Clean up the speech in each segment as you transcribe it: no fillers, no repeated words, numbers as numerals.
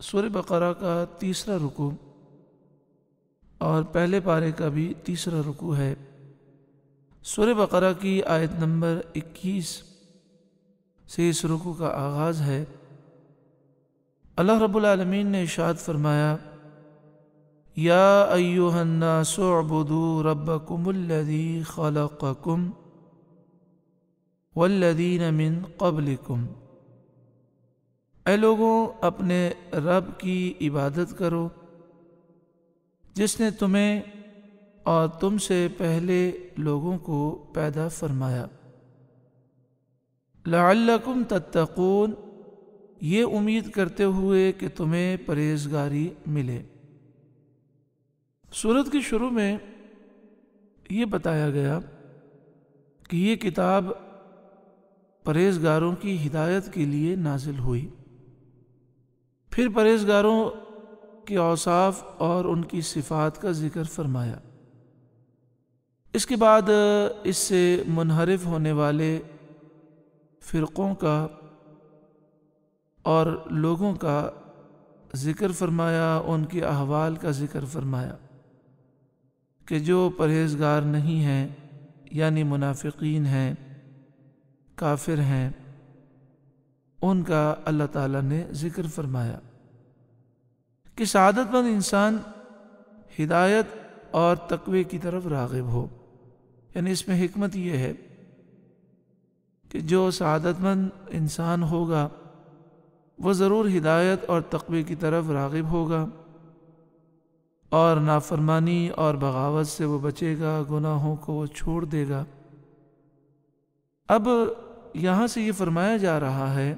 سورہ بقرہ کا تیسرا رکوع اور پہلے پارے کا بھی تیسرا رکوع ہے۔ سورہ بقرہ کی آیت نمبر 21 سے اس رکوع کا آغاز ہے۔ اللہ رب العالمین نے ارشاد فرمایا، یا ایھا الناس اعبدوا ربکم الذی خلقکم والذین من قبلکم، اے لوگوں اپنے رب کی عبادت کرو جس نے تمہیں اور تم سے پہلے لوگوں کو پیدا فرمایا، لعلکم تتقون، یہ امید کرتے ہوئے کہ تمہیں پرہیزگاری ملے۔ سورت کے شروع میں یہ بتایا گیا کہ یہ کتاب پرہیزگاروں کی ہدایت کے لیے نازل ہوئی، پھر پرہیزگاروں کے اوصاف اور ان کی صفات کا ذکر فرمایا۔ اس کے بعد اس سے منحرف ہونے والے فرقوں کا اور لوگوں کا ذکر فرمایا، ان کے احوال کا ذکر فرمایا کہ جو پرہیزگار نہیں ہیں، یعنی منافقین ہیں، کافر ہیں، ان کا اللہ تعالیٰ نے ذکر فرمایا کہ سعادت مند انسان ہدایت اور تقوی کی طرف راغب ہو، یعنی اس میں حکمت یہ ہے کہ جو سعادت مند انسان ہوگا وہ ضرور ہدایت اور تقوی کی طرف راغب ہوگا اور نافرمانی اور بغاوت سے وہ بچے گا، گناہوں کو وہ چھوڑ دے گا۔ اب یہاں سے یہ فرمایا جا رہا ہے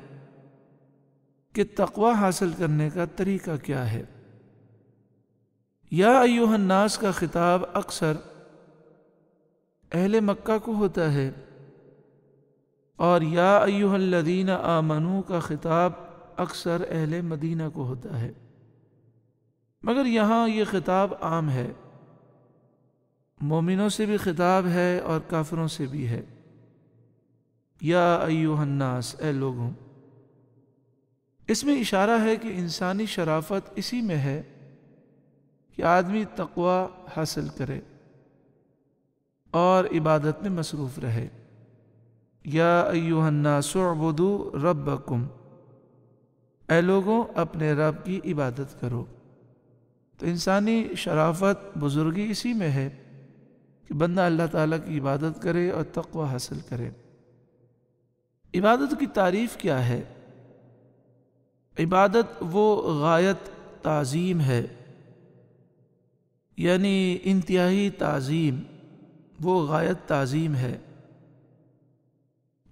کہ تقوی حاصل کرنے کا طریقہ کیا ہے۔ یا ایھا الناس کا خطاب اکثر اہل مکہ کو ہوتا ہے اور یا ایھا الذین آمنوا کا خطاب اکثر اہل مدینہ کو ہوتا ہے، مگر یہاں یہ خطاب عام ہے، مومنوں سے بھی خطاب ہے اور کافروں سے بھی ہے۔ یا ایھا الناس، اے لوگوں، اس میں اشارہ ہے کہ انسانی شرافت اسی میں ہے کہ آدمی تقوی حاصل کرے اور عبادت میں مصروف رہے۔ یا ایھا الناس اعبدوا ربکم، اے لوگوں اپنے رب کی عبادت کرو۔ تو انسانی شرافت، بزرگی اسی میں ہے کہ بندہ اللہ تعالیٰ کی عبادت کرے اور تقوی حاصل کرے۔ عبادت کی تعریف کیا ہے؟ عبادت وہ غایت تعظیم ہے، یعنی انتہائی تعظیم، وہ غایت تعظیم ہے۔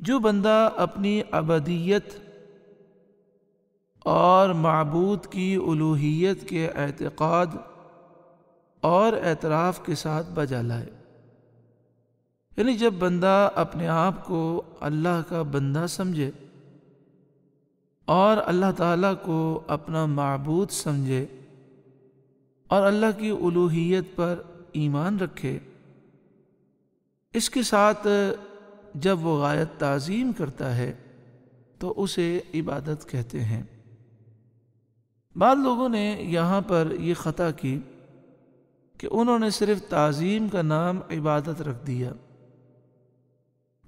جو بندہ اپنی عبدیت اور معبود کی الوہیت کے اعتقاد اور اعتراف کے ساتھ بجا لائے، یعنی جب بندہ اپنے آپ کو اللہ کا بندہ سمجھے اور اللہ تعالیٰ کو اپنا معبود سمجھے اور اللہ کی الوہیت پر ایمان رکھے، اس کے ساتھ جب وہ غایت تعظیم کرتا ہے تو اسے عبادت کہتے ہیں۔ بعض لوگوں نے یہاں پر یہ خطا کی کہ انہوں نے صرف تعظیم کا نام عبادت رکھ دیا،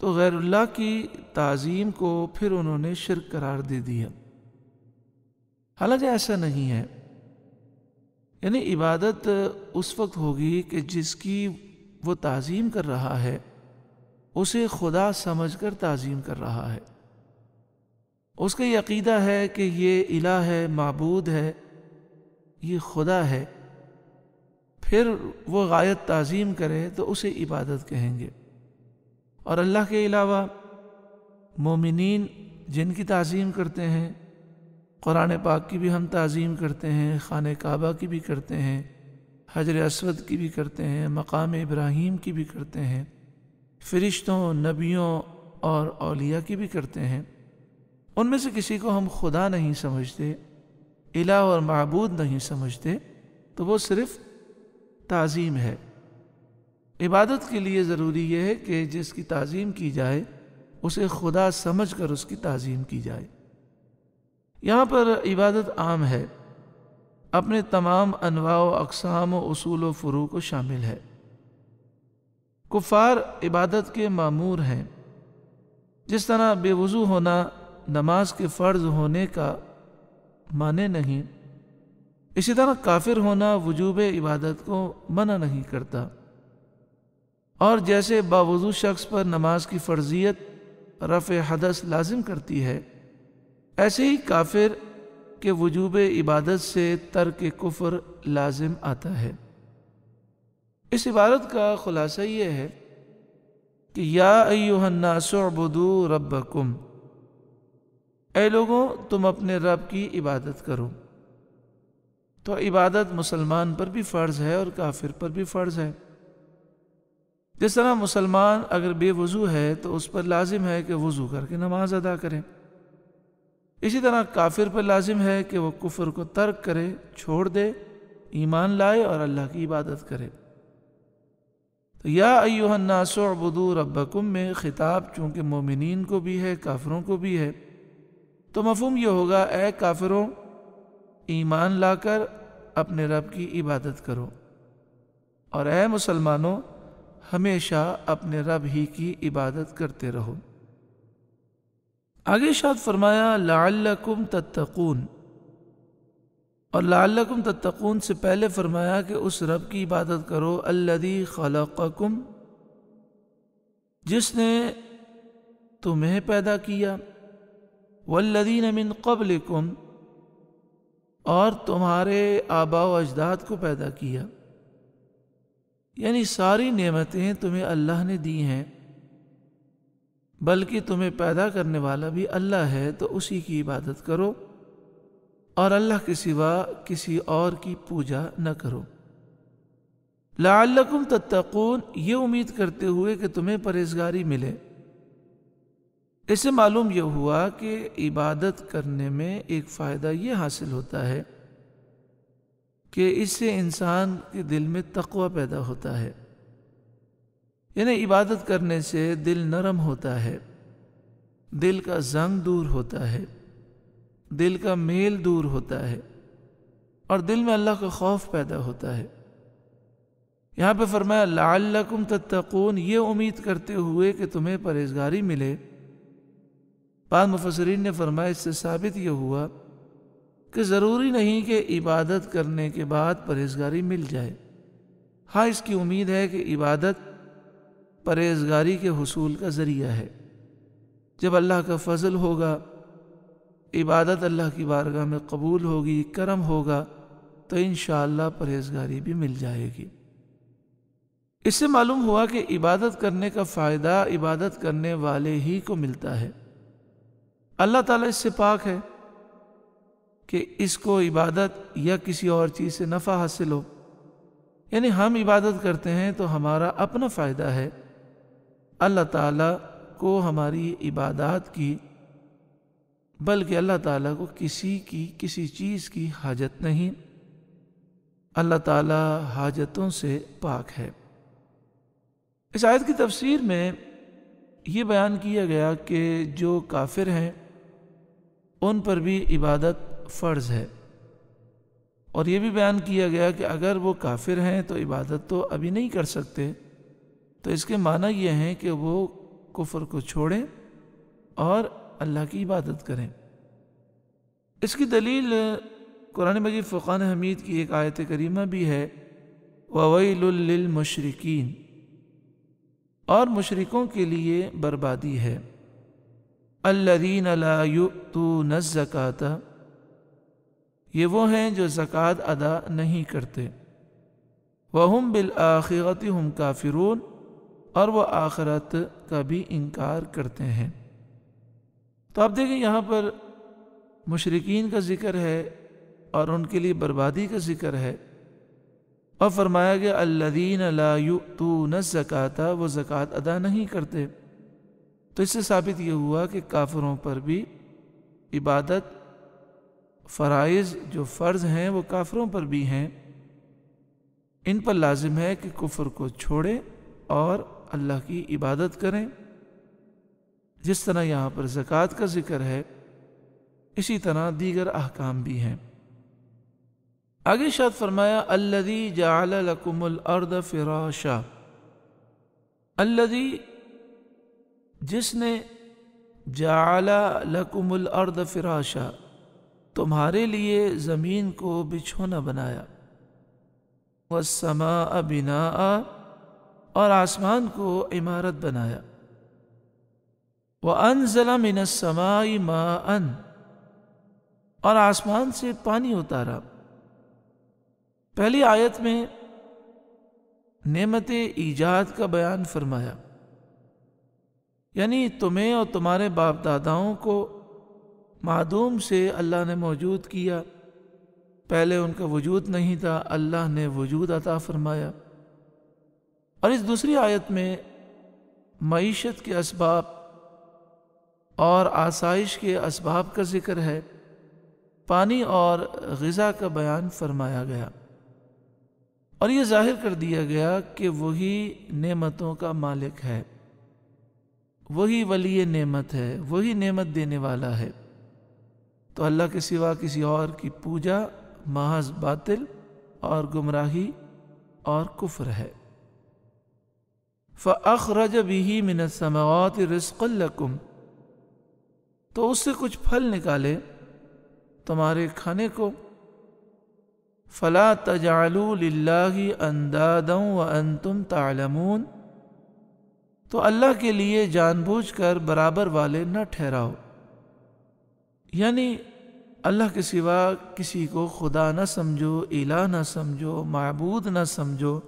تو غیر اللہ کی تعظیم کو پھر انہوں نے شرک قرار دے دیا، حالانکہ ایسا نہیں ہے۔ یعنی عبادت اس وقت ہوگی کہ جس کی وہ تعظیم کر رہا ہے اسے خدا سمجھ کر تعظیم کر رہا ہے، اس کا یہ عقیدہ ہے کہ یہ الہ ہے، معبود ہے، یہ خدا ہے، پھر وہ غایت تعظیم کرے تو اسے عبادت کہیں گے۔ اور اللہ کے علاوہ مومنین جن کی تعظیم کرتے ہیں، قرآن پاک کی بھی ہم تعظیم کرتے ہیں، خانہ کعبہ کی بھی کرتے ہیں، حجر اسود کی بھی کرتے ہیں، مقام ابراہیم کی بھی کرتے ہیں، فرشتوں، نبیوں اور اولیاء کی بھی کرتے ہیں، ان میں سے کسی کو ہم خدا نہیں سمجھتے، الہ اور معبود نہیں سمجھتے، تو وہ صرف تعظیم ہے۔ عبادت کے لیے ضروری یہ ہے کہ جس کی تعظیم کی جائے اسے خدا سمجھ کر اس کی تعظیم کی جائے۔ یہاں پر عبادت عام ہے، اپنے تمام انواع و اقسام و اصول و فروع کو شامل ہے۔ کفار عبادت کے مامور ہیں، جس طرح بے وضو ہونا نماز کے فرض ہونے کا معنی نہیں، اسی طرح کافر ہونا وجوب عبادت کو منع نہیں کرتا۔ اور جیسے باوضو شخص پر نماز کی فرضیت رفع حدث لازم کرتی ہے، ایسے ہی کافر کے وجوب عبادت سے ترک کفر لازم آتا ہے۔ اس عبارت کا خلاصہ یہ ہے کہ یا ایھا الناس اعبدوا ربکم، اے لوگوں تم اپنے رب کی عبادت کرو۔ تو عبادت مسلمان پر بھی فرض ہے اور کافر پر بھی فرض ہے۔ جس طرح مسلمان اگر بے وضو ہے تو اس پر لازم ہے کہ وضو کر کے نماز ادا کرے، اسی طرح کافر پر لازم ہے کہ وہ کفر کو ترک کرے، چھوڑ دے، ایمان لائے اور اللہ کی عبادت کرے۔ تو یا ایھا الناس اعبدوا ربکم میں خطاب چونکہ مومنین کو بھی ہے کافروں کو بھی ہے، تو مفہوم یہ ہوگا اے کافروں ایمان لا کر اپنے رب کی عبادت کرو، اور اے مسلمانوں ہمیشہ اپنے رب ہی کی عبادت کرتے رہو۔ آگے ارشاد فرمایا لعلکم تتقون، اور لعلکم تتقون سے پہلے فرمایا کہ اس رب کی عبادت کرو الذی خلقکم، جس نے تمہیں پیدا کیا، والذین من قبلکم، اور تمہارے آباء و اجداد کو پیدا کیا۔ یعنی ساری نعمتیں تمہیں اللہ نے دی ہیں، بلکہ تمہیں پیدا کرنے والا بھی اللہ ہے، تو اسی کی عبادت کرو اور اللہ کے سوا کسی اور کی پوجا نہ کرو۔ لعلکم تتقون، یہ امید کرتے ہوئے کہ تمہیں پرہیزگاری ملے۔ اس سے معلوم یہ ہوا کہ عبادت کرنے میں ایک فائدہ یہ حاصل ہوتا ہے کہ اس سے انسان کے دل میں تقوی پیدا ہوتا ہے، یعنی عبادت کرنے سے دل نرم ہوتا ہے، دل کا زنگ دور ہوتا ہے، دل کا میل دور ہوتا ہے، اور دل میں اللہ کا خوف پیدا ہوتا ہے۔ یہاں پہ فرمایا لعلکم تتقون، یہ امید کرتے ہوئے کہ تمہیں پرہیزگاری ملے۔ بعض مفسرین نے فرمایا اس سے ثابت یہ ہوا کہ ضروری نہیں کہ عبادت کرنے کے بعد پرہیزگاری مل جائے، ہاں اس کی امید ہے کہ عبادت پرہیزگاری کے حصول کا ذریعہ ہے۔ جب اللہ کا فضل ہوگا، عبادت اللہ کی بارگاہ میں قبول ہوگی، کرم ہوگا، تو انشاءاللہ پرہیزگاری بھی مل جائے گی۔ اس سے معلوم ہوا کہ عبادت کرنے کا فائدہ عبادت کرنے والے ہی کو ملتا ہے۔ اللہ تعالیٰ اس سے پاک ہے کہ اس کو عبادت یا کسی اور چیز سے نفع حاصل ہو، یعنی ہم عبادت کرتے ہیں تو ہمارا اپنا فائدہ ہے، اللہ تعالیٰ کو ہماری عبادات کی، بلکہ اللہ تعالیٰ کو کسی چیز کی حاجت نہیں، اللہ تعالیٰ حاجتوں سے پاک ہے۔ اس آیت کی تفسیر میں یہ بیان کیا گیا کہ جو کافر ہیں ان پر بھی عبادت فرض ہے، اور یہ بھی بیان کیا گیا کہ اگر وہ کافر ہیں تو عبادت تو ابھی نہیں کر سکتے، تو اس کے معنی یہ ہیں کہ وہ کفر کو چھوڑیں اور اللہ کی عبادت کریں۔ اس کی دلیل قرآن مجید فرقان حمید کی ایک آیت کریمہ بھی ہے وَوَيْلٌ لِّلْمُشْرِكِينَ، اور مشرکوں کے لیے بربادی ہے۔ الَّذِينَ لَا يُؤْتُونَ الزَّكَاةَ، یہ وہ ہیں جو زکوٰۃ ادا نہیں کرتے۔ وَهُمْ بِالْآخِرَةِ هُمْ كَافِرُونَ، اور وہ آخرت کا بھی انکار کرتے ہیں۔ تو آپ دیکھیں یہاں پر مشرکین کا ذکر ہے اور ان کے لیے بربادی کا ذکر ہے، اور فرمایا گیا الذین لا یؤتون الزکاۃ، وہ زکوٰۃ ادا نہیں کرتے۔ تو اس سے ثابت یہ ہوا کہ کافروں پر بھی عبادت فرائض جو فرض ہیں وہ کافروں پر بھی ہیں، ان پر لازم ہے کہ کفر کو چھوڑیں اور اللہ کی عبادت کریں۔ جس طرح یہاں پر زکوٰۃ کا ذکر ہے، اسی طرح دیگر احکام بھی ہیں۔ آگے ارشاد فرمایا الذی جعل لکم الارض فراشا، الذی جس نے جعل لکم الارض فراشا تمہارے لیے زمین کو بچھونا بنایا، والسماء بناء اور آسمان کو عمارت بنایا، وانزل من السماء ماء اور آسمان سے پانی اتارا۔ پہلی آیت میں نعمت ایجاد کا بیان فرمایا، یعنی تمہیں اور تمہارے باپ داداؤں کو معدوم سے اللہ نے موجود کیا، پہلے ان کا وجود نہیں تھا، اللہ نے وجود عطا فرمایا۔ اور اس دوسری آیت میں معیشت کے اسباب اور آسائش کے اسباب کا ذکر ہے، پانی اور غذا کا بیان فرمایا گیا، اور یہ ظاہر کر دیا گیا کہ وہی نعمتوں کا مالک ہے، وہی ولی نعمت ہے، وہی نعمت دینے والا ہے۔ تو اللہ کے سوا کسی اور کی پوجا محض باطل اور گمراہی اور کفر ہے۔ فَأَخْرَجَ بِهِ مِنَ الثَّمَرَاتِ رِزْقًا لَكُمْ، تو اس سے کچھ پھل نکالے تمہارے کھانے کو۔ فَلَا تَجْعَلُوا لِلَّهِ أَنْدَادًا وَأَنْتُمْ تَعْلَمُونَ، تو اللہ کے لیے جان بوجھ کر برابر والے نہ ٹھہراؤ، یعنی اللہ کے سوا کسی کو خدا نہ سمجھو، الہ نہ سمجھو، معبود نہ سمجھو،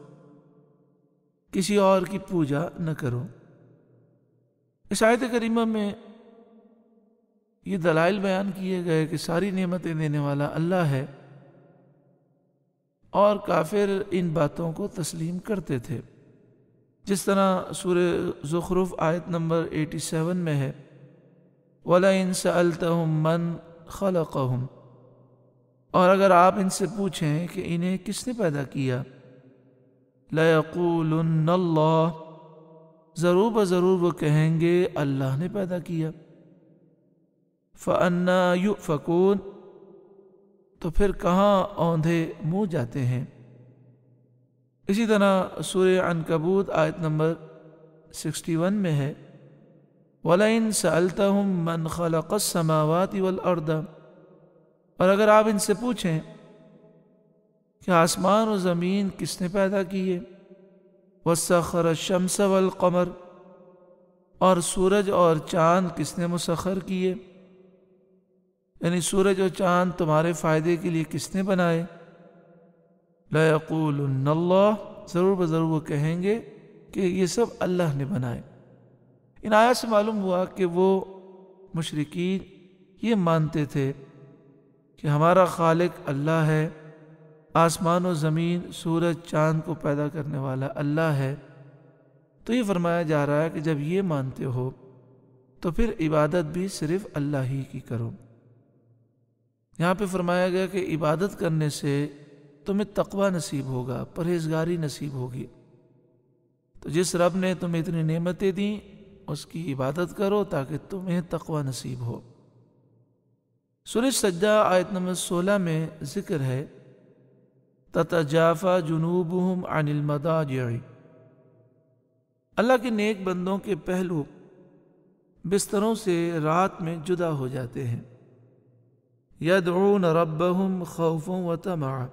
کسی اور کی پوجا نہ کرو۔ اس آیت کریمہ میں یہ دلائل بیان کیے گئے کہ ساری نعمتیں دینے والا اللہ ہے، اور کافر ان باتوں کو تسلیم کرتے تھے، جس طرح سورہ زخرف آیت نمبر 87 میں ہے وَلَئِن سَأَلْتَهُم مَّن خَلَقَهُم، اور اگر آپ ان سے پوچھیں کہ انہیں کس نے پیدا کیا، لَيَقُولُنَّ اللَّهُ، ضرور بضرور وہ کہیں گے اللہ نے پیدا کیا۔ فَأَنَّا يُؤْفَكُونَ، تو پھر کہاں اوندھے منہ جاتے ہیں۔ اسی طرح سورہ عنکبوت آیت نمبر 61 میں ہے وَلَئِن سَأَلْتَهُم مَّن خَلَقَ السَّمَاوَاتِ وَالْأَرْضَ، اور اگر آپ ان سے پوچھیں کہ آسمان و زمین کس نے پیدا کیے، وَسَخَّرَ الشَّمْسَ وَالْقَمَرَ، اور سورج اور چاند کس نے مسخر کیے، یعنی سورج اور چاند تمہارے فائدے کے لیے کس نے بنائے، لَيَقُولُنَّ اللَّهُ، ضرور بضرور وہ کہیں گے کہ یہ سب اللہ نے بنائے۔ ان آیات سے معلوم ہوا کہ وہ مشرکین یہ مانتے تھے کہ ہمارا خالق اللہ ہے، آسمان و زمین سورج چاند کو پیدا کرنے والا اللہ ہے۔ تو یہ فرمایا جا رہا ہے کہ جب یہ مانتے ہو تو پھر عبادت بھی صرف اللہ ہی کی کرو۔ یہاں پہ فرمایا گیا کہ عبادت کرنے سے تمہیں تقوی نصیب ہوگا، پرہیزگاری نصیب ہوگی۔ تو جس رب نے تمہیں اتنی نعمتیں دیں اس کی عبادت کرو تاکہ تمہیں تقوی نصیب ہو۔ سورہ سجدہ آیت نمبر 16 میں ذکر ہے تَتَجَافَى جُنُوبُهُمْ عَنِ الْمَضَاجِعِ، اللہ کے نیک بندوں کے پہلو بستروں سے رات میں جدا ہو جاتے ہیں۔ يَدْعُونَ رَبَّهُمْ خَوْفًا وَطَمَعًا،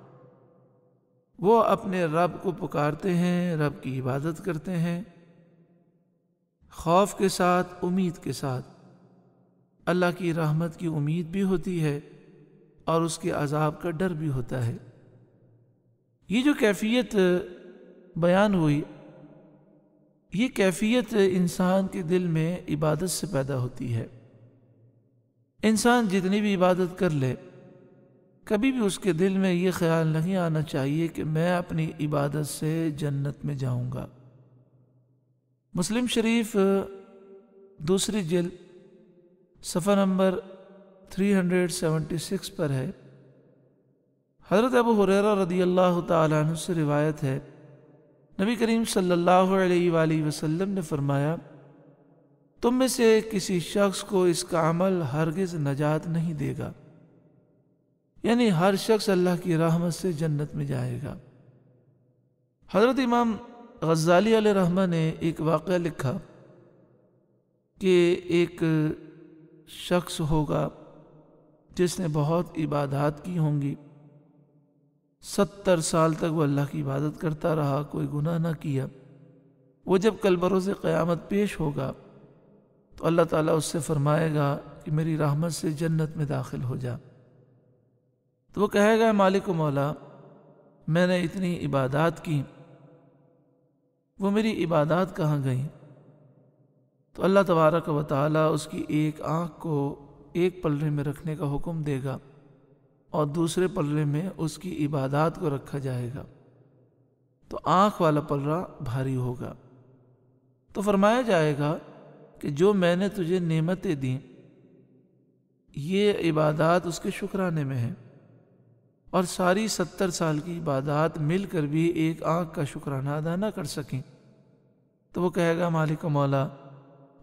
وہ اپنے رب کو پکارتے ہیں، رب کی عبادت کرتے ہیں، خوف کے ساتھ، امید کے ساتھ۔ اللہ کی رحمت کی امید بھی ہوتی ہے اور اس کے عذاب کا ڈر بھی ہوتا ہے۔ یہ جو کیفیت بیان ہوئی، یہ کیفیت انسان کے دل میں عبادت سے پیدا ہوتی ہے۔ انسان جتنی بھی عبادت کر لے، کبھی بھی اس کے دل میں یہ خیال نہیں آنا چاہیے کہ میں اپنی عبادت سے جنت میں جاؤں گا۔ مسلم شریف دوسری جلد صفحہ نمبر 376 پر ہے، حضرت ابو ہریرہ رضی اللہ تعالیٰ عنہ سے روایت ہے، نبی کریم صلی اللہ علیہ وآلہ وسلم نے فرمایا، تم میں سے کسی شخص کو اس کا عمل ہرگز نجات نہیں دے گا، یعنی ہر شخص اللہ کی رحمت سے جنت میں جائے گا۔ حضرت امام غزالی علیہ رحمہ نے ایک واقعہ لکھا کہ ایک شخص ہوگا جس نے بہت عبادات کی ہوں گی، 70 سال تک وہ اللہ کی عبادت کرتا رہا، کوئی گناہ نہ کیا۔ وہ جب کل بروز قیامت پیش ہوگا تو اللہ تعالیٰ اس سے فرمائے گا کہ میری رحمت سے جنت میں داخل ہو جا۔ تو وہ کہے گا مالک و مولا، میں نے اتنی عبادات کی، وہ میری عبادات کہاں گئیں؟ تو اللہ تبارک و تعالیٰ اس کی ایک آنکھ کو ایک پلڑے میں رکھنے کا حکم دے گا اور دوسرے پلڑے میں اس کی عبادات کو رکھا جائے گا، تو آنکھ والا پلڑا بھاری ہوگا۔ تو فرمایا جائے گا کہ جو میں نے تجھے نعمتیں دیں یہ عبادات اس کے شکرانے میں ہیں، اور ساری 70 سال کی عبادات مل کر بھی ایک آنکھ کا شکرانہ ادا نہ کر سکیں۔ تو وہ کہے گا مالک و مولا،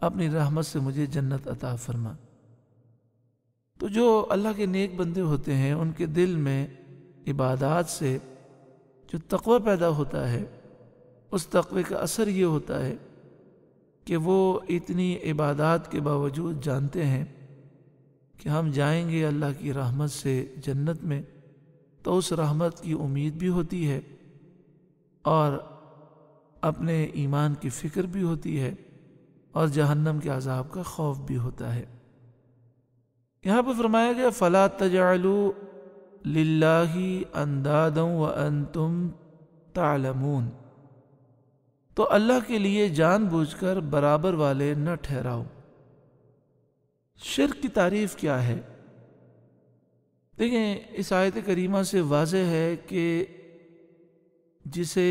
اپنی رحمت سے مجھے جنت عطا فرما۔ تو جو اللہ کے نیک بندے ہوتے ہیں ان کے دل میں عبادات سے جو تقوی پیدا ہوتا ہے، اس تقوی کا اثر یہ ہوتا ہے کہ وہ اتنی عبادات کے باوجود جانتے ہیں کہ ہم جائیں گے اللہ کی رحمت سے جنت میں، تو اس رحمت کی امید بھی ہوتی ہے اور اپنے ایمان کی فکر بھی ہوتی ہے اور جہنم کے عذاب کا خوف بھی ہوتا ہے۔ یہاں پر فرمایا گیا فَلَا تَجْعَلُوا لِلَّهِ أَنْدَادًا وَأَنْتُمْ تَعْلَمُونَ، تو اللہ کے لیے جان بوجھ کر برابر والے نہ ٹھہراؤ۔ شرک کی تعریف کیا ہے؟ دیکھیں، اس آیت کریمہ سے واضح ہے کہ جسے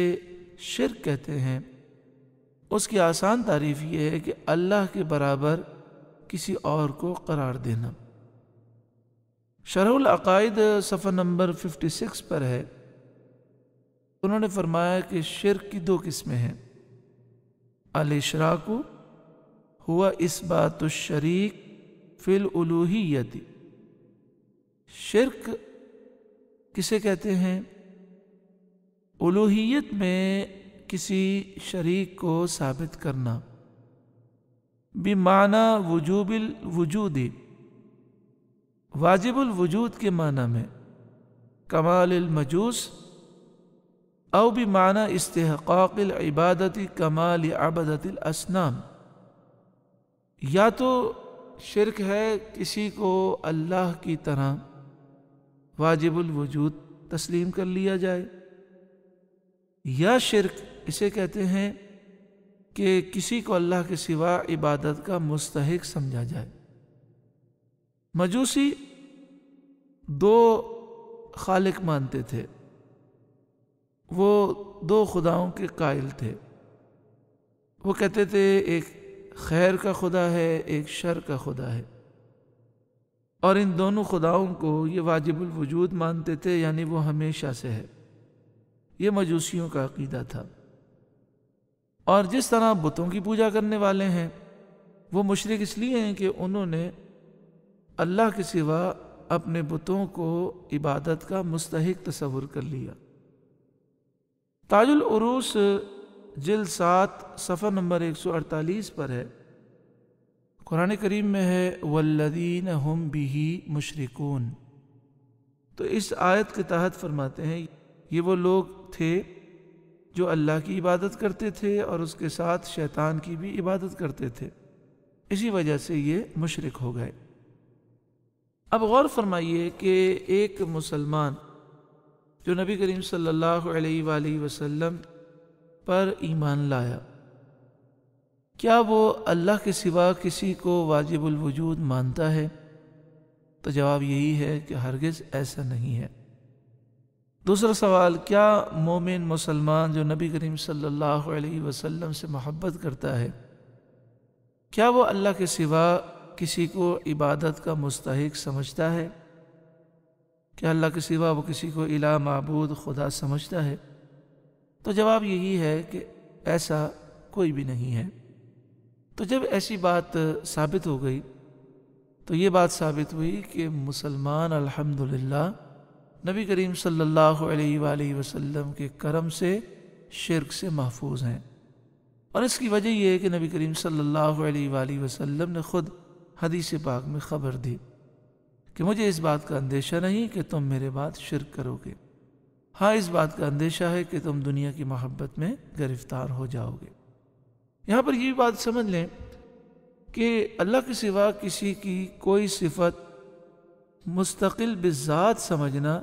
شرک کہتے ہیں اس کی آسان تعریف یہ ہے کہ اللہ کے برابر کسی اور کو قرار دینا۔ شرح العقائد صفحہ نمبر 56 پر ہے، انہوں نے فرمایا کہ شرک کی 2 قسمیں ہیں۔ الاشراک ہوا اثبات الشریک فی الالوہیت، شرک کسے کہتے ہیں؟ الوہیت میں کسی شریک کو ثابت کرنا، بمعنی وجوب الوجود، واجب الوجود کے معنی میں، کمال المجوس، او بمعنی استحقاق العبادت کمال عبادت الاسنام، یا تو شرک ہے کسی کو اللہ کی طرح واجب الوجود تسلیم کر لیا جائے، یا شرک اسے کہتے ہیں کہ کسی کو اللہ کے سوا عبادت کا مستحق سمجھا جائے۔ مجوسی 2 خالق مانتے تھے، وہ 2 خداؤں کے قائل تھے۔ وہ کہتے تھے ایک خیر کا خدا ہے، ایک شر کا خدا ہے، اور ان دونوں خداؤں کو یہ واجب الوجود مانتے تھے، یعنی وہ ہمیشہ سے ہے۔ یہ مجوسیوں کا عقیدہ تھا۔ اور جس طرح بتوں کی پوجا کرنے والے ہیں، وہ مشرک اس لیے ہیں کہ انہوں نے اللہ کے سوا اپنے بتوں کو عبادت کا مستحق تصور کر لیا۔ تاج العروس جلد 7 صفحہ نمبر 148 پر ہے، قرآن کریم میں ہے والذین ہم بہ مشرکون۔ تو اس آیت کے تحت فرماتے ہیں یہ وہ لوگ تھے جو اللہ کی عبادت کرتے تھے اور اس کے ساتھ شیطان کی بھی عبادت کرتے تھے، اسی وجہ سے یہ مشرک ہو گئے۔ اب غور فرمائیے کہ ایک مسلمان جو نبی کریم صلی اللہ علیہ وآلہ وسلم پر ایمان لایا، کیا وہ اللہ کے سوا کسی کو واجب الوجود مانتا ہے؟ تو جواب یہی ہے کہ ہرگز ایسا نہیں ہے۔ دوسرا سوال، کیا مومن مسلمان جو نبی کریم صلی اللہ علیہ وسلم سے محبت کرتا ہے، کیا وہ اللہ کے سوا کسی کو عبادت کا مستحق سمجھتا ہے؟ کیا اللہ کے سوا وہ کسی کو الہ، معبود، خدا سمجھتا ہے؟ تو جواب یہی ہے کہ ایسا کوئی بھی نہیں ہے۔ تو جب ایسی بات ثابت ہو گئی تو یہ بات ثابت ہوئی کہ مسلمان الحمدللہ نبی کریم صلی اللہ علیہ وآلہ وسلم کے کرم سے شرک سے محفوظ ہیں۔ اور اس کی وجہ یہ ہے کہ نبی کریم صلی اللہ علیہ وآلہ وسلم نے خود حدیث پاک میں خبر دی کہ مجھے اس بات کا اندیشہ نہیں کہ تم میرے بعد شرک کرو گے، ہاں اس بات کا اندیشہ ہے کہ تم دنیا کی محبت میں گرفتار ہو جاؤ گے۔ یہاں پر یہ بات سمجھ لیں کہ اللہ کے سوا کسی کی کوئی صفت مستقل بالذات سمجھنا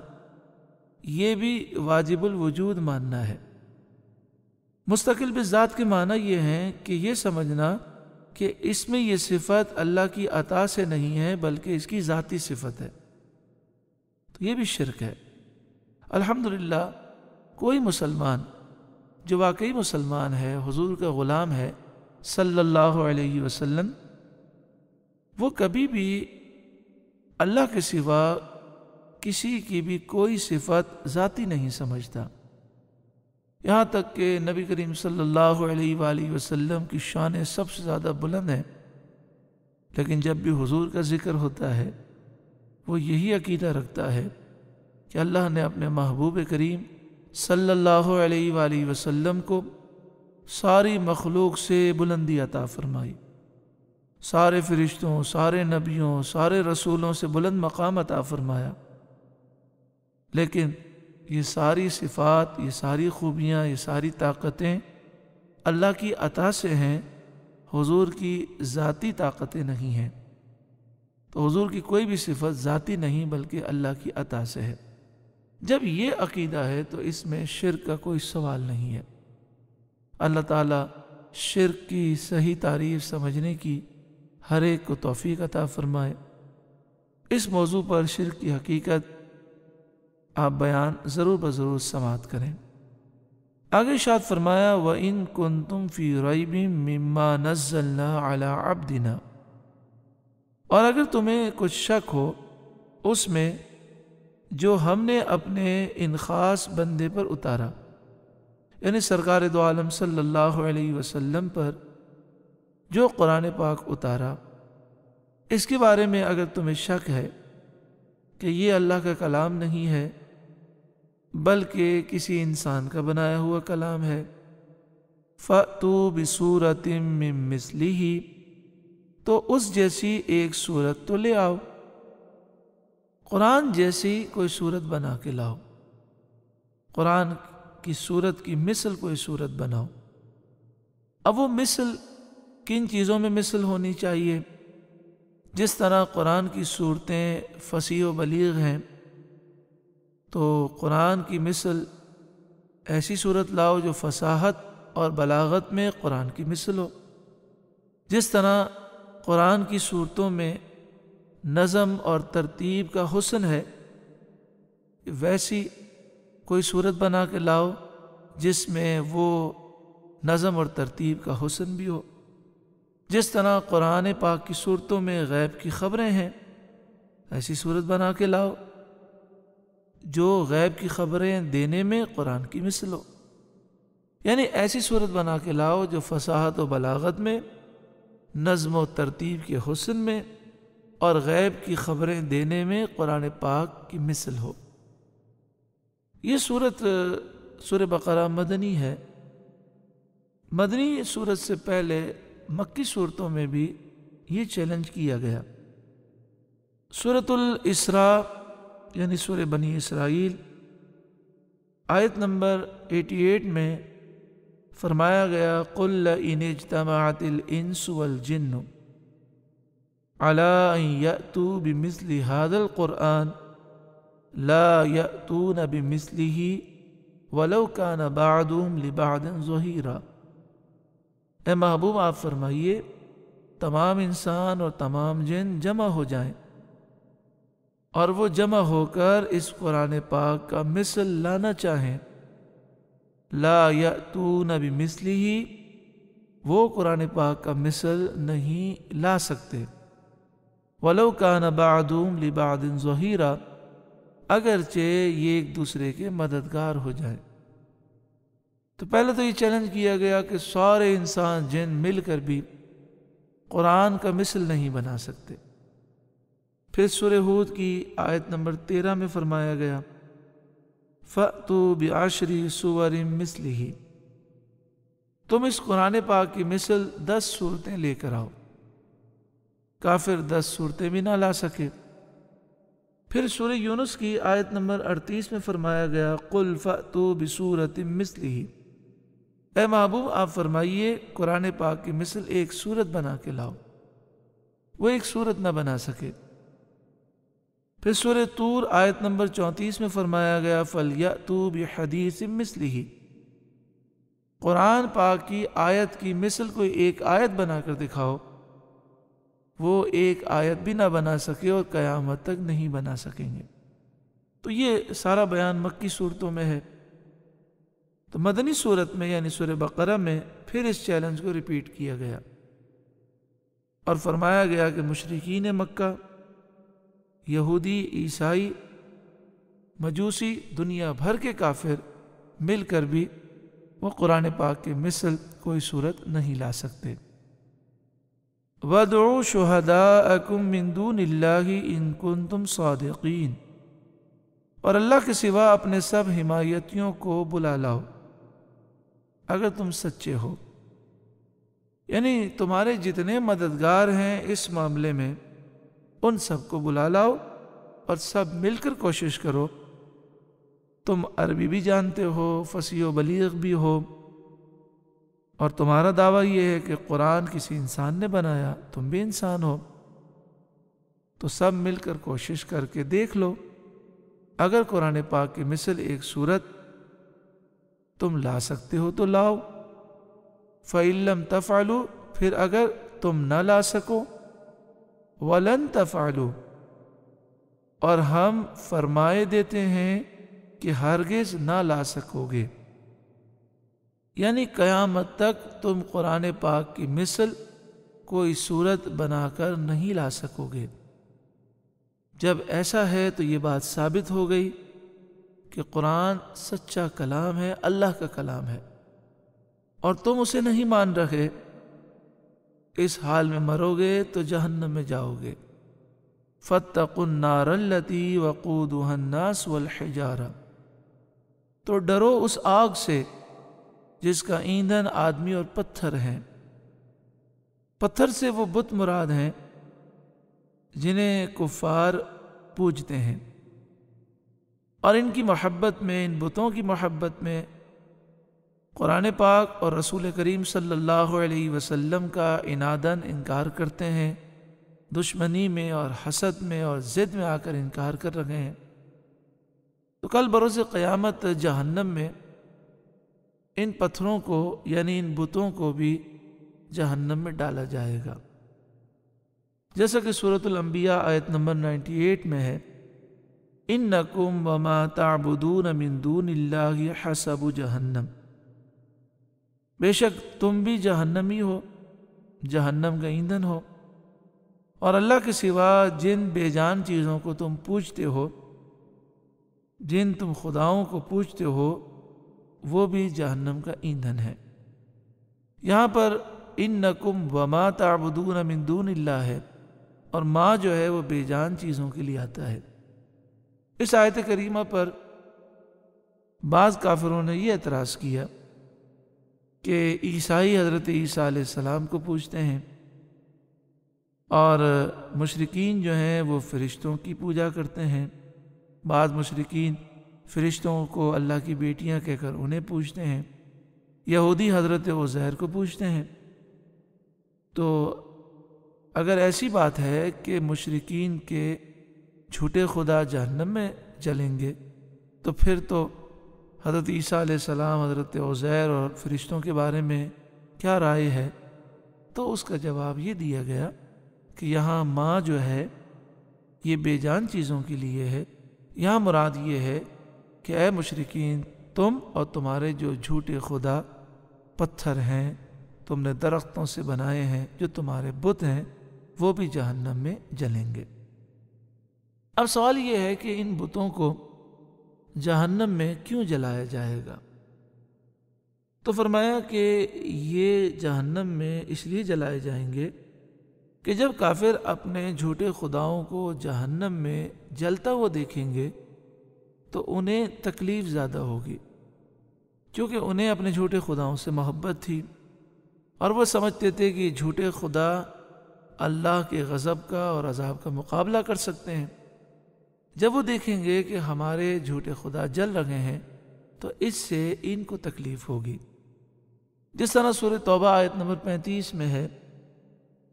یہ بھی واجب الوجود ماننا ہے۔ مستقل بالذات کے معنی یہ ہیں کہ یہ سمجھنا کہ اس میں یہ صفت اللہ کی عطا سے نہیں ہے بلکہ اس کی ذاتی صفت ہے، تو یہ بھی شرک ہے۔ الحمدللہ کوئی مسلمان جو واقعی مسلمان ہے، حضور کا غلام ہے صلی اللہ علیہ وسلم، وہ کبھی بھی اللہ کے سوا کسی کی بھی کوئی صفت ذاتی نہیں سمجھتا، یہاں تک کہ نبی کریم صلی اللہ علیہ وآلہ وسلم کی شان سب سے زیادہ بلند ہے، لیکن جب بھی حضور کا ذکر ہوتا ہے وہ یہی عقیدہ رکھتا ہے کہ اللہ نے اپنے محبوب کریم صلی اللہ علیہ وآلہ وسلم کو ساری مخلوق سے بلندی عطا فرمائی، سارے فرشتوں، سارے نبیوں، سارے رسولوں سے بلند مقام عطا فرمایا، لیکن یہ ساری صفات، یہ ساری خوبیاں، یہ ساری طاقتیں اللہ کی عطا سے ہیں، حضور کی ذاتی طاقتیں نہیں ہیں۔ تو حضور کی کوئی بھی صفت ذاتی نہیں بلکہ اللہ کی عطا سے ہے۔ جب یہ عقیدہ ہے تو اس میں شرک کا کوئی سوال نہیں ہے۔ اللہ تعالیٰ شرک کی صحیح تعریف سمجھنے کی ہر ایک کو توفیق عطا فرمائے۔ اس موضوع پر شرک کی حقیقت آپ بیان ضرور بضرور سماعت کریں۔ آگے ارشاد فرمایا وَإِن كُنتُمْ فِي رَيْبٍ مِّمَّا نَزَّلْنَا عَلَىٰ عَبْدِنَا، اور اگر تمہیں کچھ شک ہو اس میں جو ہم نے اپنے ان خاص بندے پر اتارا، یعنی سرکار دو عالم صلی اللہ علیہ وسلم پر جو قرآن پاک اتارا، اس کے بارے میں اگر تمہیں شک ہے کہ یہ اللہ کا کلام نہیں ہے بلکہ کسی انسان کا بنایا ہوا کلام ہے، فَأْتُوا بِسُورَةٍ مِّن مِّثْلِهِ، تو اس جیسی ایک صورت تو لے آؤ، قرآن جیسی کوئی صورت بنا کے لاؤ، قرآن کی صورت کی مثل کوئی صورت بناؤ۔ اب وہ مثل کن چیزوں میں مثل ہونی چاہیے؟ جس طرح قرآن کی صورتیں فصیح و بلیغ ہیں، تو قرآن کی مثل ایسی صورت لاؤ جو فصاحت اور بلاغت میں قرآن کی مثل ہو۔ جس طرح قرآن کی صورتوں میں نظم اور ترتیب کا حسن ہے، ویسی کوئی صورت بنا کے لاؤ جس میں وہ نظم اور ترتیب کا حسن بھی ہو۔ جس طرح قرآن پاک کی صورتوں میں غیب کی خبریں ہیں، ایسی صورت بنا کے لاؤ جو غیب کی خبریں دینے میں قرآن کی مثل ہو، یعنی ایسی صورت بنا کے لاؤ جو فصاحت و بلاغت میں، نظم و ترتیب کے حسن میں اور غیب کی خبریں دینے میں قرآن پاک کی مثل ہو۔ یہ سورہ بقرہ مدنی ہے۔ مدنی سورت سے پہلے مکی صورتوں میں بھی یہ چیلنج کیا گیا۔ سورۃ الاسراء یعنی سورہ بنی اسرائیل آیت نمبر 88 میں فرمایا گیا قُلْ لَئِنِ اجْتَمَعَتِ الْإِنسُ وَالْجِنُّ عَلَىٰ أَن يَأْتُوا بِمِثْلِ هَٰذَا الْقُرْآنِ لَا يَأْتُونَ بِمِثْلِهِ وَلَوْ كَانَ بَعْضُهُمْ لِبَعْضٍ ظَهِيرًا۔ اے محبوب آپ فرمائیے تمام انسان اور تمام جن جمع ہو جائیں اور وہ جمع ہو کر اس قرآن پاک کا مثل لانا چاہیں، لا یأتون بمثلہ، وہ قرآن پاک کا مثل نہیں لا سکتے، ولو کان بعضهم لبعض ظہیرا، اگرچہ یہ ایک دوسرے کے مددگار ہو جائیں۔ تو پہلے تو یہ چیلنج کیا گیا کہ سارے انسان جن مل کر بھی قرآن کا مثل نہیں بنا سکتے۔ پھر سورہ ہود کی آیت نمبر 13 میں فرمایا گیا فَأْتُوا بِعَشْرِ سُوَرٍ مِثْلِهِ، تم اس قرآن پاک کی مثل 10 صورتیں لے کر آؤ۔ کافر 10 صورتیں بھی نہ لا سکے۔ پھر سورہ یونس کی آیت نمبر 38 میں فرمایا گیا قُلْ فَأْتُوا بِسُورَةٍ مِثْلِهِ، اے محبوب آپ فرمائیے قرآن پاک کی مثل ایک صورت بنا کے لاؤ۔ وہ ایک صورت نہ بنا سکے۔ پھر سورہ طور آیت نمبر 34 میں فرمایا گیا فَلْيَأْتُوا بِحَدِيثٍ مِثْلِهِ، قرآن پاک کی آیت کی مثل کوئی ایک آیت بنا کر دکھاؤ۔ وہ ایک آیت بھی نہ بنا سکے اور قیامت تک نہیں بنا سکیں گے۔ تو یہ سارا بیان مکی صورتوں میں ہے۔ تو مدنی صورت میں یعنی سورہ بقرہ میں پھر اس چیلنج کو ریپیٹ کیا گیا اور فرمایا گیا کہ مشرکین مکہ، یہودی، عیسائی، مجوسی، دنیا بھر کے کافر مل کر بھی وہ قرآن پاک کے مثل کوئی صورت نہیں لا سکتے۔ وَادْعُوا شُهَدَاءَكُم مِّن دُونِ اللَّهِ إِن كُنتُمْ صَادِقِينَ، اور اللہ کے سوا اپنے سب حمایتیوں کو بلا لاؤ اگر تم سچے ہو۔ یعنی تمہارے جتنے مددگار ہیں اس معاملے میں ان سب کو بلا لاؤ اور سب مل کر کوشش کرو۔ تم عربی بھی جانتے ہو، فصیح و بلیغ بھی ہو، اور تمہارا دعویٰ یہ ہے کہ قرآن کسی انسان نے بنایا، تم بھی انسان ہو، تو سب مل کر کوشش کر کے دیکھ لو۔ اگر قرآن پاک کی مثل ایک صورت تم لا سکتے ہو تو لاؤ۔ فَإِن لَّمْ تَفْعَلُوا، پھر اگر تم نہ لا سکو، وَلَن تَفْعَلُوا، اور ہم فرمائے دیتے ہیں کہ ہرگز نہ لا سکو گے، یعنی قیامت تک تم قرآن پاک کی مثل کوئی صورت بنا کر نہیں لا سکو گے۔ جب ایسا ہے تو یہ بات ثابت ہو گئی کہ قرآن سچا کلام ہے، اللہ کا کلام ہے، اور تم اسے نہیں مان رہے۔ اس حال میں مرو گے تو جہنم میں جاؤ گے۔ فَاتَّقُوا النَّارَ الَّتِي وَقُودُهَا النَّاسُ وَالْحِجَارَةُ، تو ڈرو اس آگ سے جس کا ایندھن آدمی اور پتھر ہیں۔ پتھر سے وہ بت مراد ہیں جنہیں کفار پوجتے ہیں، اور ان کی محبت میں، ان بتوں کی محبت میں قرآن پاک اور رسول کریم صلی اللہ علیہ وسلم کا عناداً انکار کرتے ہیں، دشمنی میں اور حسد میں اور ضد میں آ کر انکار کر رہے ہیں۔ تو کل بروز قیامت جہنم میں ان پتھروں کو یعنی ان بتوں کو بھی جہنم میں ڈالا جائے گا، جیسا کہ سورۃ الانبیاء آیت نمبر 98 میں ہے اِنَّكُمْ وَمَا تَعْبُدُونَ مِن دُونِ اللَّهِ حَسَبُ جَہَنَّمَ، بے شک تم بھی جہنمی ہو، جہنم کا ایندھن ہو، اور اللہ کے سوا جن بے جان چیزوں کو تم پوجتے ہو، جن تم خداؤں کو پوجتے ہو، وہ بھی جہنم کا ایندھن ہے۔ یہاں پر اِنَّكُمْ وَمَا تَعْبُدُونَ مِن دُونِ اللَّهِ ہے، اور ما جو ہے وہ بے جان چیزوں کے لیے آتا ہے۔ اس آیت کریمہ پر بعض کافروں نے یہ اعتراض کیا کہ عیسائی حضرت عیسیٰ علیہ السلام کو پوجتے ہیں، اور مشرکین جو ہیں وہ فرشتوں کی پوجا کرتے ہیں۔ بعض مشرکین فرشتوں کو اللہ کی بیٹیاں کہہ کر انہیں پوجتے ہیں، یہودی حضرت عزیر کو پوجتے ہیں۔ تو اگر ایسی بات ہے کہ مشرکین کے جھوٹے خدا جہنم میں جلیں گے، تو پھر تو حضرت عیسیٰ علیہ السلام، حضرت عزیر اور فرشتوں کے بارے میں کیا رائے ہے؟ تو اس کا جواب یہ دیا گیا کہ یہاں ماں جو ہے یہ بے جان چیزوں کے لیے ہے۔ یہاں مراد یہ ہے کہ اے مشرکین، تم اور تمہارے جو جھوٹے خدا پتھر ہیں، تم نے درختوں سے بنائے ہیں، جو تمہارے بت ہیں، وہ بھی جہنم میں جلیں گے۔ اب سوال یہ ہے کہ ان بتوں کو جہنم میں کیوں جلایا جائے گا؟ تو فرمایا کہ یہ جہنم میں اس لیے جلائے جائیں گے کہ جب کافر اپنے جھوٹے خداؤں کو جہنم میں جلتا ہوا دیکھیں گے تو انہیں تکلیف زیادہ ہوگی، کیونکہ انہیں اپنے جھوٹے خداؤں سے محبت تھی اور وہ سمجھتے تھے کہ جھوٹے خدا اللہ کے غضب کا اور عذاب کا مقابلہ کر سکتے ہیں۔ جب وہ دیکھیں گے کہ ہمارے جھوٹے خدا جل رہے ہیں تو اس سے ان کو تکلیف ہوگی، جس طرح سورہ توبہ آیت نمبر 35 میں ہے،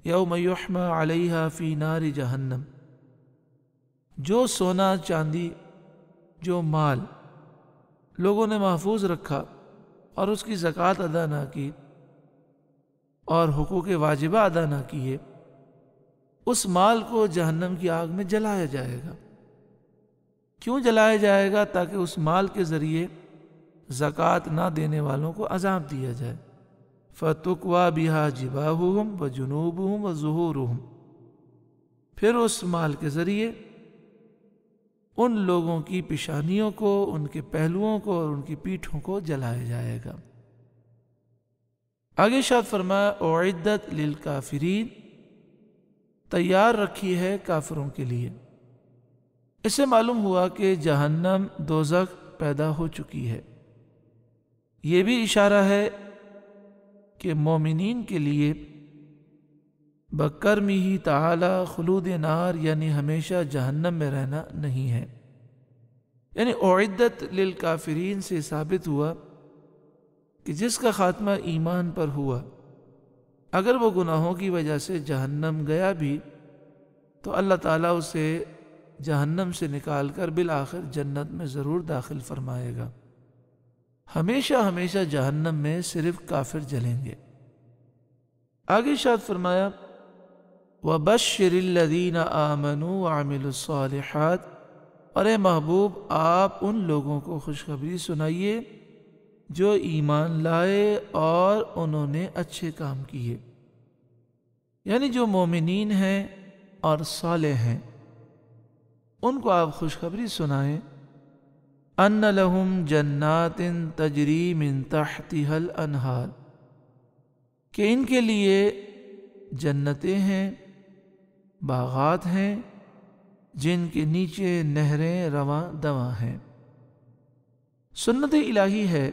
یوم یحمى علیہا فی نار جہنم۔ جو سونا چاندی، جو مال لوگوں نے محفوظ رکھا اور اس کی زکوٰۃ ادا نہ کی اور حقوق واجبہ ادا نہ کیے، اس مال کو جہنم کی آگ میں جلایا جائے گا۔ کیوں جلایا جائے گا؟ تاکہ اس مال کے ذریعے زکوٰۃ نہ دینے والوں کو عذاب دیا جائے۔ فَتُقْوَى بِهَا جِبَاهُهُمْ وَجُنُوبُهُمْ وَظُهُورُهُمْ، پھر اس مال کے ذریعے ان لوگوں کی پیشانیوں کو، ان کے پہلوؤں کو اور ان کی پیٹھوں کو جلایا جائے گا۔ آگے ارشاد فرمایا اعدت للکافرین، تیار رکھی ہے کافروں کے لیے۔ اس سے معلوم ہوا کہ جہنم دوزخ پیدا ہو چکی ہے۔ یہ بھی اشارہ ہے کہ مومنین کے لیے بکرمہ تعالی خلود نار، یعنی ہمیشہ جہنم میں رہنا نہیں ہے۔ یعنی اعدت للکافرین سے ثابت ہوا کہ جس کا خاتمہ ایمان پر ہوا، اگر وہ گناہوں کی وجہ سے جہنم گیا بھی تو اللہ تعالیٰ اسے جہنم سے نکال کر بالآخر جنت میں ضرور داخل فرمائے گا۔ ہمیشہ ہمیشہ جہنم میں صرف کافر جلیں گے۔ آگے ارشاد فرمایا وَبَشِّرِ الَّذِينَ آمَنُوا وَعَمِلُوا الصَّالِحَاتِ، اور اے محبوب آپ ان لوگوں کو خوشخبری سنائیے جو ایمان لائے اور انہوں نے اچھے کام کیے، یعنی جو مومنین ہیں اور صالح ہیں، ان کو آپ خوشخبری سنائیں ان لہم جنات تجری من تحتها الانہار، کہ ان کے لیے جنتیں ہیں، باغات ہیں جن کے نیچے نہریں رواں دواں ہیں۔ سنت الہی ہے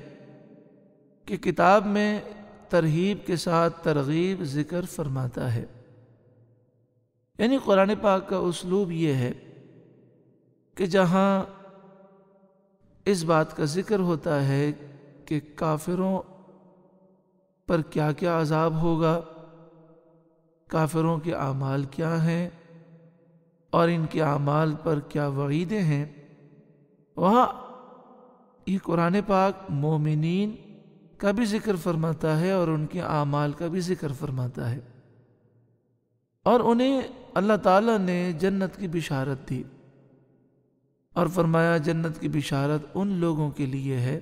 کہ کتاب میں ترہیب کے ساتھ ترغیب ذکر فرماتا ہے، یعنی قرآن پاک کا اسلوب یہ ہے کہ جہاں اس بات کا ذکر ہوتا ہے کہ کافروں پر کیا کیا عذاب ہوگا، کافروں کے اعمال کیا ہیں اور ان کے اعمال پر کیا وعیدیں ہیں، وہاں یہ قرآن پاک مومنین کا بھی ذکر فرماتا ہے اور ان کے اعمال کا بھی ذکر فرماتا ہے، اور انہیں اللہ تعالیٰ نے جنت کی بشارت دی اور فرمایا جنت کی بشارت ان لوگوں کے لیے ہے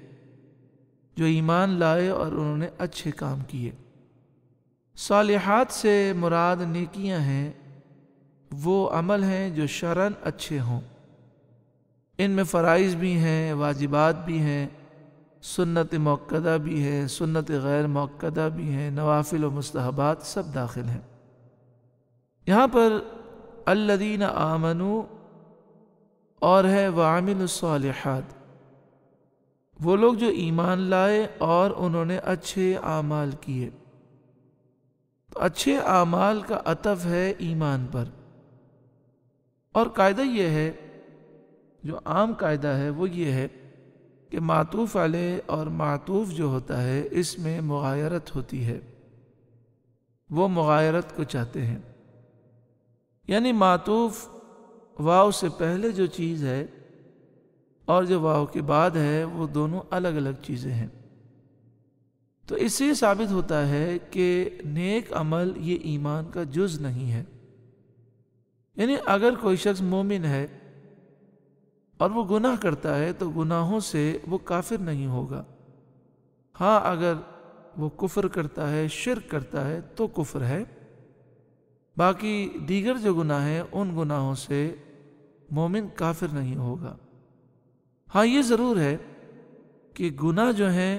جو ایمان لائے اور انہوں نے اچھے کام کیے۔ صالحات سے مراد نیکیاں ہیں، وہ عمل ہیں جو شرعاً اچھے ہوں، ان میں فرائض بھی ہیں، واجبات بھی ہیں، سنت مؤکدہ بھی ہے، سنت غیر مؤکدہ بھی ہیں، نوافل و مستحبات سب داخل ہیں۔ یہاں پر الذین آمنوا اور ہے وعملوا الصالحات، وہ لوگ جو ایمان لائے اور انہوں نے اچھے اعمال کیے۔ تو اچھے اعمال کا عطف ہے ایمان پر، اور قاعدہ یہ ہے، جو عام قاعدہ ہے وہ یہ ہے کہ معطوف علیہ اور معطوف جو ہوتا ہے اس میں مغایرت ہوتی ہے، وہ مغایرت کو چاہتے ہیں، یعنی معطوف واو سے پہلے جو چیز ہے اور جو واو کے بعد ہے وہ دونوں الگ الگ چیزیں ہیں۔ تو اس سے ثابت ہوتا ہے کہ نیک عمل یہ ایمان کا جز نہیں ہے، یعنی اگر کوئی شخص مومن ہے اور وہ گناہ کرتا ہے تو گناہوں سے وہ کافر نہیں ہوگا۔ ہاں اگر وہ کفر کرتا ہے، شرک کرتا ہے تو کفر ہے، باقی دیگر جو گناہ ہیں ان گناہوں سے مومن کافر نہیں ہوگا۔ ہاں یہ ضرور ہے کہ گناہ جو ہیں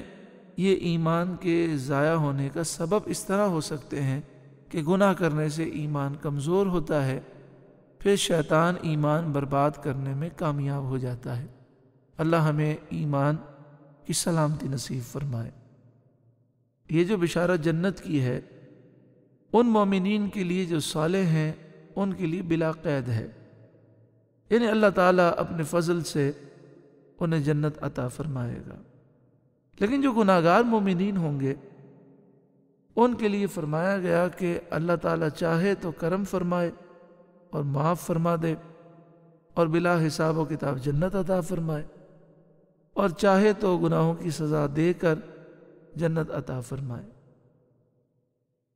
یہ ایمان کے ضائع ہونے کا سبب اس طرح ہو سکتے ہیں کہ گناہ کرنے سے ایمان کمزور ہوتا ہے، پھر شیطان ایمان برباد کرنے میں کامیاب ہو جاتا ہے۔ اللہ ہمیں ایمان کی سلامتی نصیب فرمائے۔ یہ جو بشارت جنت کی ہے ان مومنین کے لیے جو صالح ہیں ان کے لیے بلا قید ہے، یعنی اللہ تعالیٰ اپنے فضل سے انہیں جنت عطا فرمائے گا۔ لیکن جو گناہگار مومنین ہوں گے ان کے لیے فرمایا گیا کہ اللہ تعالیٰ چاہے تو کرم فرمائے اور معاف فرما دے اور بلا حساب و کتاب جنت عطا فرمائے، اور چاہے تو گناہوں کی سزا دے کر جنت عطا فرمائے۔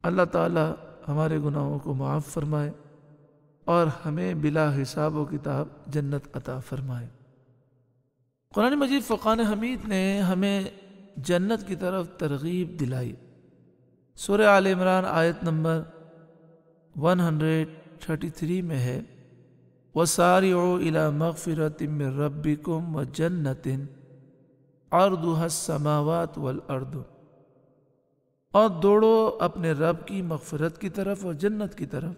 اللہ تعالیٰ ہمارے گناہوں کو معاف فرمائے اور ہمیں بلا حساب و کتاب جنت عطا فرمائے۔ قرآن مجید فرقان حمید نے ہمیں جنت کی طرف ترغیب دلائی۔ سورہ آل عمران آیت نمبر 133 میں ہے وَسَارِعُوا إِلَى مَغْفِرَةٍ مِّن رَّبِّكُمْ وَجَنَّةٍ عَرْضُهَا السَّمَاوَاتُ وَالْأَرْضُ، اور دوڑو اپنے رب کی مغفرت کی طرف اور جنت کی طرف،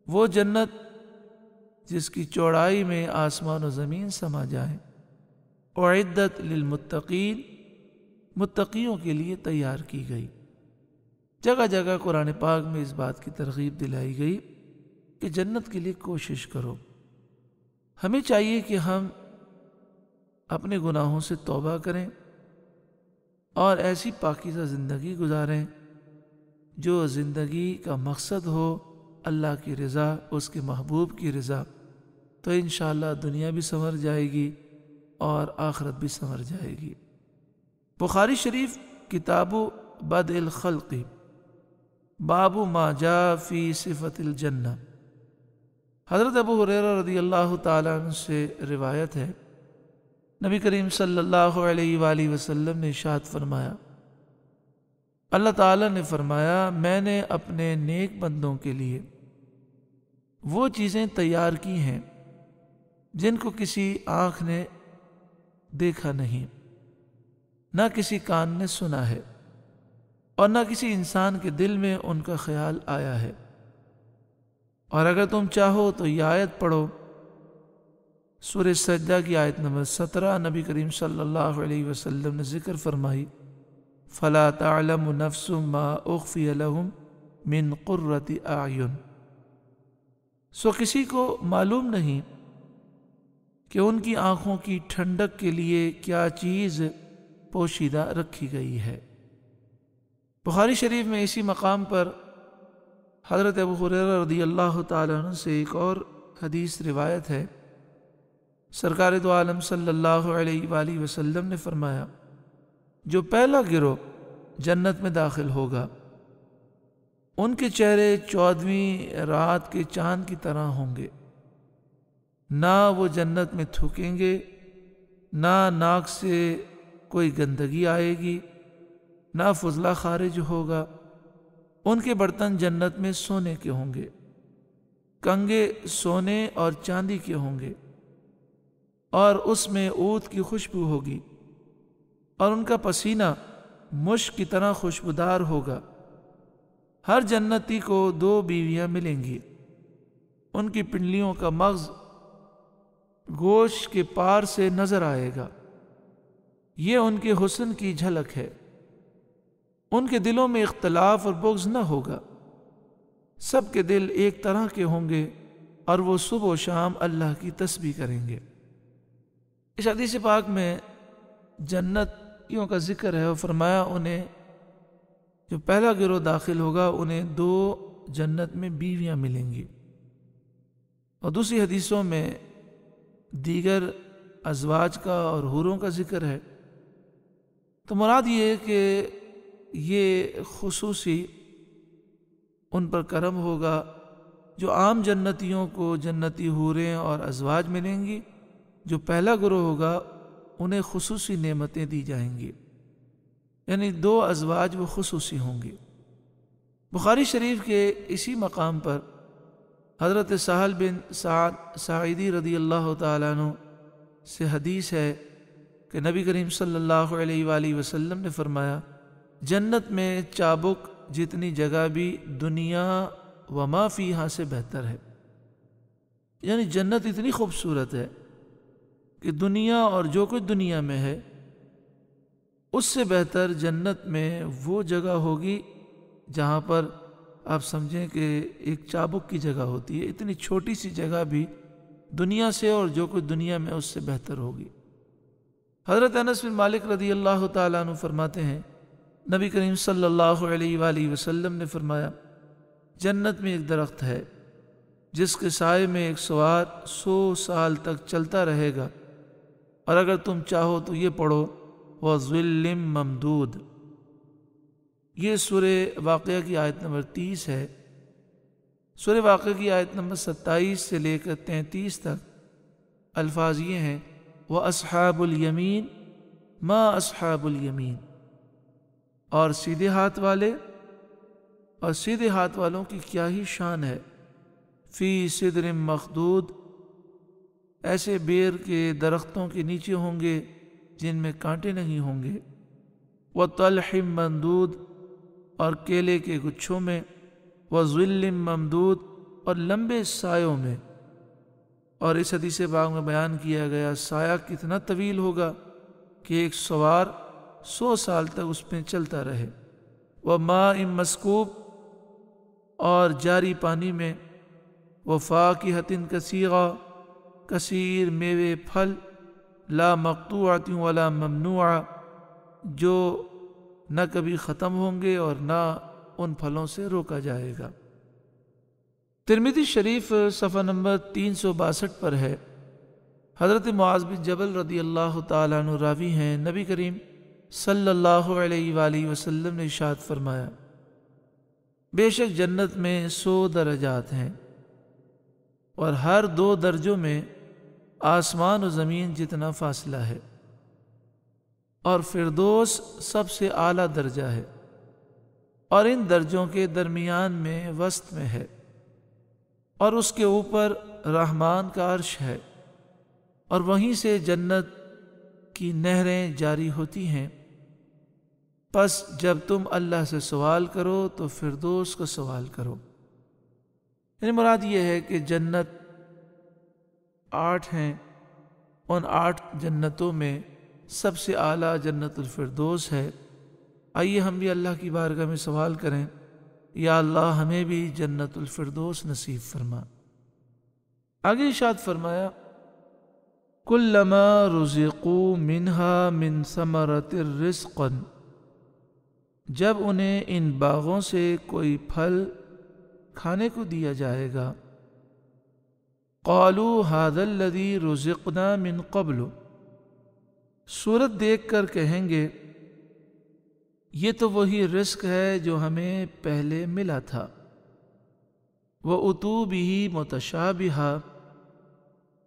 وہ جنت جس کی چوڑائی میں آسمان و زمین سما جائیں، اعدت للمتقین، متقیوں کے لیے تیار کی گئی۔ جگہ جگہ قرآن پاک میں اس بات کی ترغیب دلائی گئی کہ جنت کے لیے کوشش کرو۔ ہمیں چاہیے کہ ہم اپنے گناہوں سے توبہ کریں اور ایسی پاکیزہ زندگی گزاریں جو زندگی کا مقصد ہو اللہ کی رضا، اس کے محبوب کی رضا، تو انشاءاللہ دنیا بھی سنور جائے گی اور آخرت بھی سنور جائے گی۔ بخاری شریف کتاب بدء الخلق باب ما جاء فی صفت الجنہ، حضرت ابو ہریرہ رضی اللہ تعالیٰ عنہ سے روایت ہے، نبی کریم صلی اللہ علیہ وآلہ وسلم نے ارشاد فرمایا، اللہ تعالیٰ نے فرمایا میں نے اپنے نیک بندوں کے لیے وہ چیزیں تیار کی ہیں جن کو کسی آنکھ نے دیکھا نہیں، نہ کسی کان نے سنا ہے، اور نہ کسی انسان کے دل میں ان کا خیال آیا ہے۔ اور اگر تم چاہو تو یہ آیت پڑھو، سورہ سجدہ کی آیت نمبر 17، نبی کریم صلی اللہ علیہ وسلم نے ذکر فرمائی فَلَا تَعْلَمُ نَفْسٌ مَا أُخْفِيَ لَهُم مِّن قُرَّةِ أَعْيُن، سو کسی کو معلوم نہیں کہ ان کی آنکھوں کی ٹھنڈک کے لیے کیا چیز پوشیدہ رکھی گئی ہے۔ بخاری شریف میں اسی مقام پر حضرت ابو ہریرہ رضی اللہ تعالیٰ عنہ سے ایک اور حدیث روایت ہے، سرکار دو عالم صلی اللہ علیہ وآلہ وسلم نے فرمایا جو پہلا گروہ جنت میں داخل ہوگا ان کے چہرے 14ویں رات کے چاند کی طرح ہوں گے، نہ وہ جنت میں تھوکیں گے، نہ ناک سے کوئی گندگی آئے گی، نہ فضلہ خارج ہوگا، ان کے برتن جنت میں سونے کے ہوں گے، کنگے سونے اور چاندی کے ہوں گے، اور اس میں عود کی خوشبو ہوگی، اور ان کا پسینہ مشک کی طرح خوشبودار ہوگا۔ ہر جنتی کو 2 بیویاں ملیں گی، ان کی پنڈلیوں کا مغز گوشت کے پار سے نظر آئے گا، یہ ان کے حسن کی جھلک ہے۔ ان کے دلوں میں اختلاف اور بغض نہ ہوگا، سب کے دل ایک طرح کے ہوں گے، اور وہ صبح و شام اللہ کی تسبیح کریں گے۔ اس حدیث پاک میں جنتیوں کا ذکر ہے، اور فرمایا انہیں جو پہلا گروہ داخل ہوگا انہیں 2 جنت میں بیویاں ملیں گی، اور دوسری حدیثوں میں دیگر ازواج کا اور حوروں کا ذکر ہے۔ تو مراد یہ ہے کہ یہ خصوصی ان پر کرم ہوگا، جو عام جنتیوں کو جنتی حوریں اور ازواج ملیں گی، جو پہلا گروہ ہوگا انہیں خصوصی نعمتیں دی جائیں گی، یعنی 2 ازواج وہ خصوصی ہوں گے۔ بخاری شریف کے اسی مقام پر حضرت سہل بن سعد ساعدی رضی اللہ تعالیٰ عنہ سے حدیث ہے کہ نبی کریم صلی اللہ علیہ وآلہ وسلم نے فرمایا جنت میں چابک جتنی جگہ بھی دنیا وما فیہا سے بہتر ہے، یعنی جنت اتنی خوبصورت ہے کہ دنیا اور جو کچھ دنیا میں ہے اس سے بہتر جنت میں وہ جگہ ہوگی جہاں پر آپ سمجھیں کہ ایک چابک کی جگہ ہوتی ہے، اتنی چھوٹی سی جگہ بھی دنیا سے اور جو کچھ دنیا میں اس سے بہتر ہوگی۔ حضرت انس بن مالک رضی اللہ تعالیٰ عنہ فرماتے ہیں نبی کریم صلی اللہ علیہ وآلہ وسلم نے فرمایا جنت میں ایک درخت ہے جس کے سائے میں ایک سوار 100 سال تک چلتا رہے گا، اور اگر تم چاہو تو یہ پڑھو وَظِلٍّ مَمْدُودٍ۔ یہ سورہ واقعہ کی آیت نمبر 30 ہے۔ سورہ واقعہ کی آیت نمبر 27 سے لے کر 33 تک الفاظ یہ ہیں وَأَصْحَابُ الْيَمِينَ مَا أَصْحَابُ الْيَمِينَ، اور سیدھے ہاتھ والے، اور سیدھے ہاتھ والوں کی کیا ہی شان ہے، فی صدر مخدود، ایسے بیر کے درختوں کے نیچے ہوں گے جن میں کانٹے نہیں ہوں گے، وطلح ممدود، اور کیلے کے گچھوں میں، وظل ممدود، اور لمبے سایوں میں۔ اور اس حدیث پاک میں بیان کیا گیا سایہ کتنا طویل ہوگا کہ ایک سوار 100 سال تک اس میں چلتا رہے۔ وماء مسکوب، اور جاری پانی میں، وفاکہۃ کثیرہ، کثیر میوے پھل، لا مقطوعۃ ولا ممنوعہ، جو نہ کبھی ختم ہوں گے اور نہ ان پھلوں سے روکا جائے گا۔ ترمذی شریف صفحہ نمبر 362 پر ہے، حضرت معاذ بن جبل رضی اللہ تعالیٰ عنہ راوی ہیں، نبی کریم صلی اللہ علیہ وآلہ وسلم نے ارشاد فرمایا بے شک جنت میں 100 درجات ہیں، اور ہر 2 درجوں میں آسمان و زمین جتنا فاصلہ ہے، اور فردوس سب سے اعلیٰ درجہ ہے، اور ان درجوں کے درمیان میں وسط میں ہے، اور اس کے اوپر رحمان کا عرش ہے، اور وہیں سے جنت کی نہریں جاری ہوتی ہیں۔ پس جب تم اللہ سے سوال کرو تو فردوس کا سوال کرو۔ یعنی مراد یہ ہے کہ جنت 8 ہیں، ان 8 جنتوں میں سب سے اعلیٰ جنت الفردوس ہے۔ آئیے ہم بھی اللہ کی بارگاہ میں سوال کریں، یا اللہ ہمیں بھی جنت الفردوس نصیب فرما۔ آگے ارشاد فرمایا کلما رزقوا منہا من ثمرۃ رزقا، جب انہیں ان باغوں سے کوئی پھل کھانے کو دیا جائے گا، قالوا هذا الذي رزقنا من قبل، صورت دیکھ کر کہیں گے یہ تو وہی رزق ہے جو ہمیں پہلے ملا تھا، وَأُتُوا بِهِ مُتَشَابِهًا،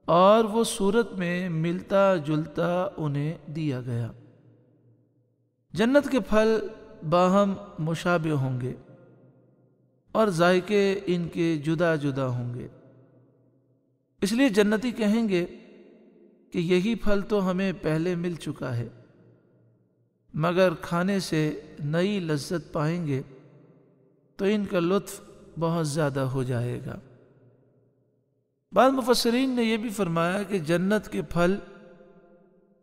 اور وہ صورت میں ملتا جلتا انہیں دیا گیا۔ جنت کے پھل باہم مشابہ ہوں گے اور ذائقے ان کے جدا جدا ہوں گے، اس لیے جنتی کہیں گے کہ یہی پھل تو ہمیں پہلے مل چکا ہے، مگر کھانے سے نئی لذت پائیں گے تو ان کا لطف بہت زیادہ ہو جائے گا۔ بعض مفسرین نے یہ بھی فرمایا کہ جنت کے پھل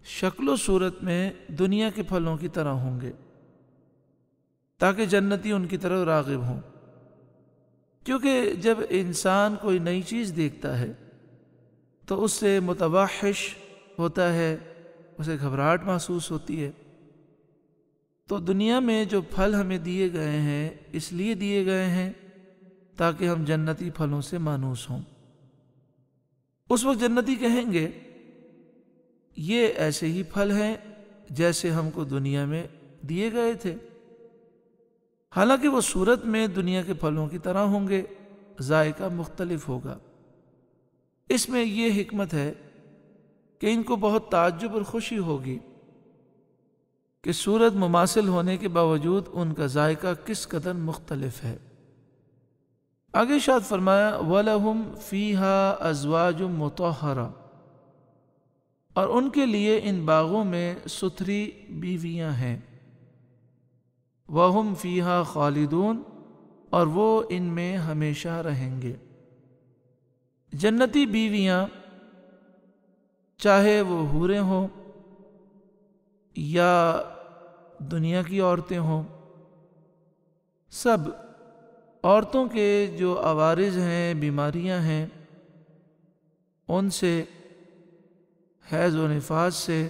شکل و صورت میں دنیا کے پھلوں کی طرح ہوں گے، تاکہ جنتی ان کی طرف راغب ہوں، کیونکہ جب انسان کوئی نئی چیز دیکھتا ہے تو اس سے متوحش ہوتا ہے، اسے گھبراہٹ محسوس ہوتی ہے۔ تو دنیا میں جو پھل ہمیں دیے گئے ہیں اس لیے دیے گئے ہیں تاکہ ہم جنتی پھلوں سے مانوس ہوں۔ اس وقت جنتی کہیں گے یہ ایسے ہی پھل ہیں جیسے ہم کو دنیا میں دیے گئے تھے، حالانکہ وہ صورت میں دنیا کے پھلوں کی طرح ہوں گے، ذائقہ مختلف ہوگا۔ اس میں یہ حکمت ہے کہ ان کو بہت تعجب اور خوشی ہوگی کہ صورت مماثل ہونے کے باوجود ان کا ذائقہ کس قدر مختلف ہے۔ آگے ارشاد فرمایا وَلَهُمْ فِيهَا أَزْوَاجٌ مُطَهَّرَةٌ، اور ان کے لیے ان باغوں میں ستھری بیویاں ہیں، وَهُمْ فِيهَا خَالِدُونَ، اور وہ ان میں ہمیشہ رہیں گے۔ جنتی بیویاں چاہے وہ حوریں ہوں یا دنیا کی عورتیں ہوں، سب عورتوں کے جو عوارض ہیں، بیماریاں ہیں، ان سے، حیض و نفاس سے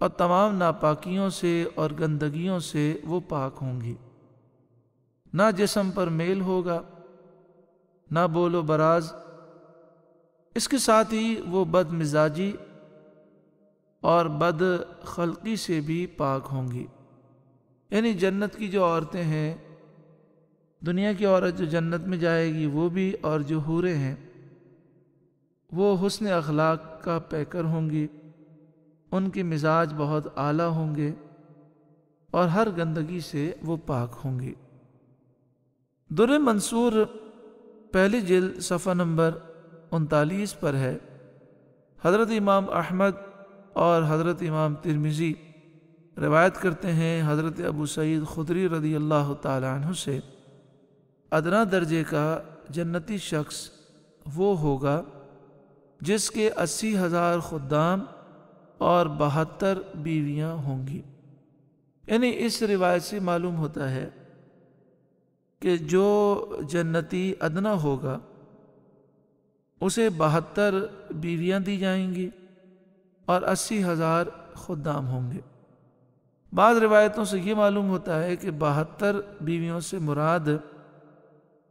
اور تمام ناپاکیوں سے اور گندگیوں سے وہ پاک ہوں گی۔ نہ جسم پر میل ہوگا، نہ بول و براز، اس کے ساتھ ہی وہ بد مزاجی اور بد خلقی سے بھی پاک ہوں گی۔ یعنی جنت کی جو عورتیں ہیں، دنیا کی عورت جو جنت میں جائے گی وہ بھی، اور جو حوریں ہیں وہ حسن اخلاق کا پیکر ہوں گی، ان کے مزاج بہت اعلیٰ ہوں گے اور ہر گندگی سے وہ پاک ہوں گی۔ در منصور پہلی جلد صفحہ نمبر 39 پر ہے۔ حضرت امام احمد اور حضرت امام ترمذی روایت کرتے ہیں حضرت ابو سعید خدری رضی اللہ تعالی عنہ سے، ادنا درجے کا جنتی شخص وہ ہوگا جس کے 80,000 خدام اور 72 بیویاں ہوں گی۔ یعنی اس روایت سے معلوم ہوتا ہے کہ جو جنتی ادنا ہوگا اسے 72 بیویاں دی جائیں گی اور 80,000 خدام ہوں گے۔ بعض روایتوں سے یہ معلوم ہوتا ہے کہ 72 بیویوں سے مراد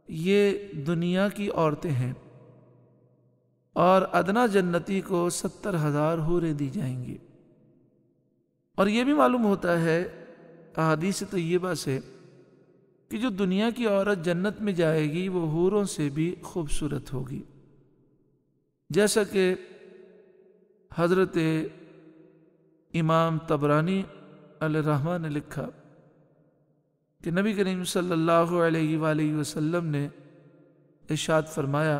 یہ دنیا کی عورتیں ہیں، اور ادنا جنتی کو 70,000 حوریں دی جائیں گی۔ اور یہ بھی معلوم ہوتا ہے احادیث طیبہ سے کہ جو دنیا کی عورت جنت میں جائے گی وہ حوروں سے بھی خوبصورت ہوگی، جیسا کہ حضرت امام طبرانی علیہ الرحمہ نے لکھا کہ نبی کریم صلی اللہ علیہ وآلہ وسلم نے ارشاد فرمایا،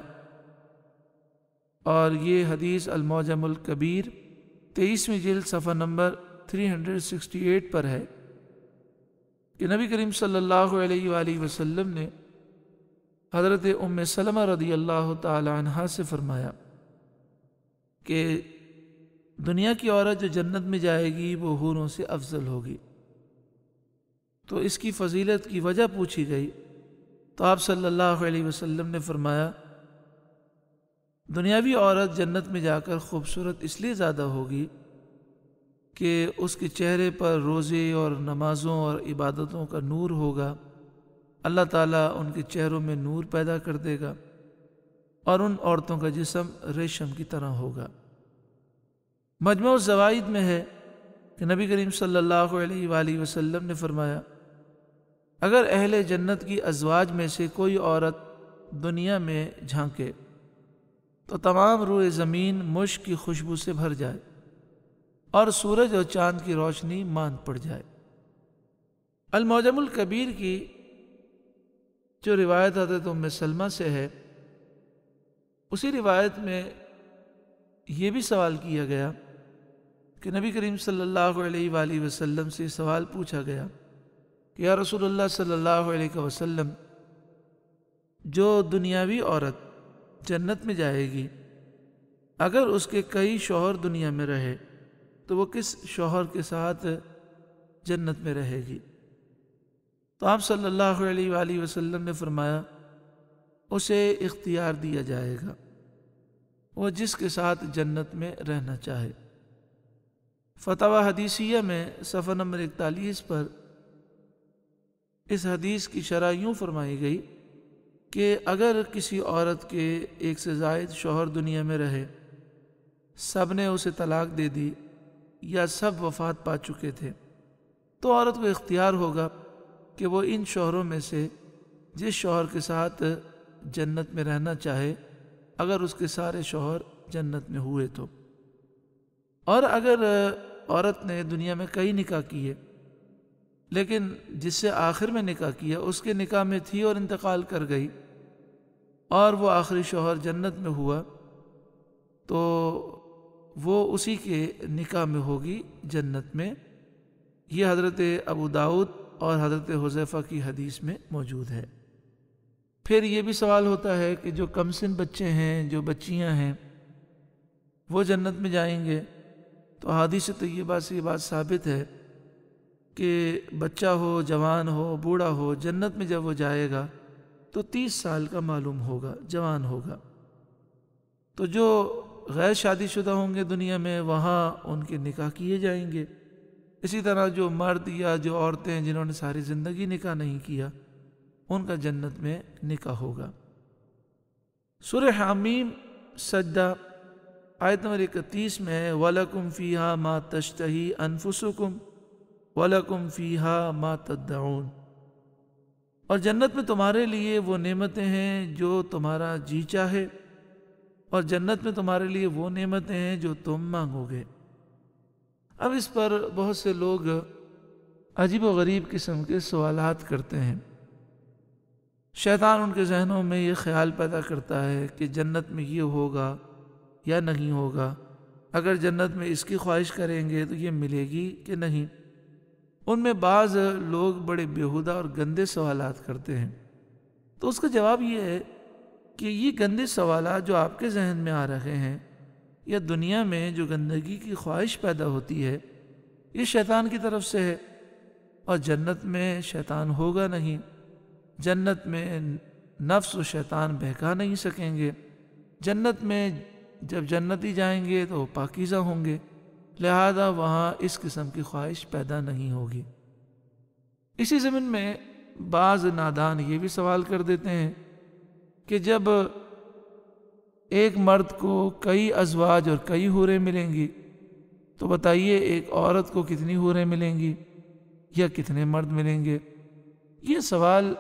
اور یہ حدیث المعجم الکبیر 23ویں جلد صفحہ نمبر 368 پر ہے کہ نبی کریم صلی اللہ علیہ وآلہ وسلم نے حضرت ام سلمہ رضی اللہ تعالی عنہا سے فرمایا کہ دنیا کی عورت جو جنت میں جائے گی وہ حوروں سے افضل ہوگی۔ تو اس کی فضیلت کی وجہ پوچھی گئی تو آپ صلی اللہ علیہ وسلم نے فرمایا، دنیاوی عورت جنت میں جا کر خوبصورت اس لیے زیادہ ہوگی کہ اس کے چہرے پر روزے اور نمازوں اور عبادتوں کا نور ہوگا، اللہ تعالیٰ ان کے چہروں میں نور پیدا کر دے گا، اور ان عورتوں کا جسم ریشم کی طرح ہوگا۔ مجموع الزوائد میں ہے کہ نبی کریم صلی اللہ علیہ وآلہ وسلم نے فرمایا، اگر اہل جنت کی ازواج میں سے کوئی عورت دنیا میں جھانکے تو تمام روئے زمین مشک کی خوشبو سے بھر جائے اور سورج اور چاند کی روشنی ماند پڑ جائے۔ المعجم الکبیر کی جو روایت حضرت ام سلمہ سے ہے، اسی روایت میں یہ بھی سوال کیا گیا کہ نبی کریم صلی اللہ علیہ وآلہ وسلم سے سوال پوچھا گیا کہ یا رسول اللہ صلی اللہ علیہ وسلم، جو دنیاوی عورت جنت میں جائے گی اگر اس کے کئی شوہر دنیا میں رہے تو وہ کس شوہر کے ساتھ جنت میں رہے گی؟ تو آپ صلی اللہ علیہ وآلہ وسلم نے فرمایا، اسے اختیار دیا جائے گا، وہ جس کے ساتھ جنت میں رہنا چاہے۔ فتاوی حدیثیہ میں صفحہ نمبر 41 پر اس حدیث کی شرح یوں فرمائی گئی کہ اگر کسی عورت کے ایک سے زائد شوہر دنیا میں رہے، سب نے اسے طلاق دے دی یا سب وفات پا چکے تھے، تو عورت کو اختیار ہوگا کہ وہ ان شوہروں میں سے جس شوہر کے ساتھ جنت میں رہنا چاہے، اگر اس کے سارے شوہر جنت میں ہوئے تو۔ اور اگر عورت نے دنیا میں کئی نکاح کیے لیکن جس سے آخر میں نکاح کیا اس کے نکاح میں تھی اور انتقال کر گئی اور وہ آخری شوہر جنت میں ہوا، تو وہ اسی کے نکاح میں ہوگی جنت میں۔ یہ حضرت ابو داؤد اور حضرت حذیفہ کی حدیث میں موجود ہے۔ پھر یہ بھی سوال ہوتا ہے کہ جو کم سن بچے ہیں، جو بچیاں ہیں، وہ جنت میں جائیں گے تو احادیث طیبہ سے یہ بات ثابت ہے کہ بچہ ہو، جوان ہو، بوڑھا ہو، جنت میں جب وہ جائے گا تو 30 سال کا معلوم ہوگا، جوان ہوگا۔ تو جو غیر شادی شدہ ہوں گے دنیا میں، وہاں ان کے نکاح کیے جائیں گے۔ اسی طرح جو مرد یا جو عورتیں جنہوں نے ساری زندگی نکاح نہیں کیا، ان کا جنت میں نکاح ہوگا۔ سورہ حمیم سجدہ آیت نمبر 31 میں ہے وَلَكُمْ فِيهَا مَا تَشْتَهِي أَنفُسُكُمْ وَلَكُمْ فِيهَا مَا تَدَّعُونَ، اور جنت میں تمہارے لیے وہ نعمتیں ہیں جو تمہارا جی چاہے، اور جنت میں تمہارے لیے وہ نعمتیں ہیں جو تم مانگو گے۔ اب اس پر بہت سے لوگ عجیب و غریب قسم کے سوالات کرتے ہیں۔ شیطان ان کے ذہنوں میں یہ خیال پیدا کرتا ہے کہ جنت میں یہ ہوگا یا نہیں ہوگا، اگر جنت میں اس کی خواہش کریں گے تو یہ ملے گی کہ نہیں۔ ان میں بعض لوگ بڑے بیہودہ اور گندے سوالات کرتے ہیں، تو اس کا جواب یہ ہے کہ یہ گندے سوالات جو آپ کے ذہن میں آ رہے ہیں، یا دنیا میں جو گندگی کی خواہش پیدا ہوتی ہے، یہ شیطان کی طرف سے ہے، اور جنت میں شیطان ہوگا نہیں۔ جنت میں نفس و شیطان بہکا نہیں سکیں گے۔ جنت میں جب جنتی جائیں گے تو پاکیزہ ہوں گے، لہذا وہاں اس قسم کی خواہش پیدا نہیں ہوگی۔ اسی ضمن میں بعض نادان یہ بھی سوال کر دیتے ہیں کہ جب ایک مرد کو کئی ازواج اور کئی حوریں ملیں گی تو بتائیے ایک عورت کو کتنی حوریں ملیں گی یا کتنے مرد ملیں گے؟ یہ سوال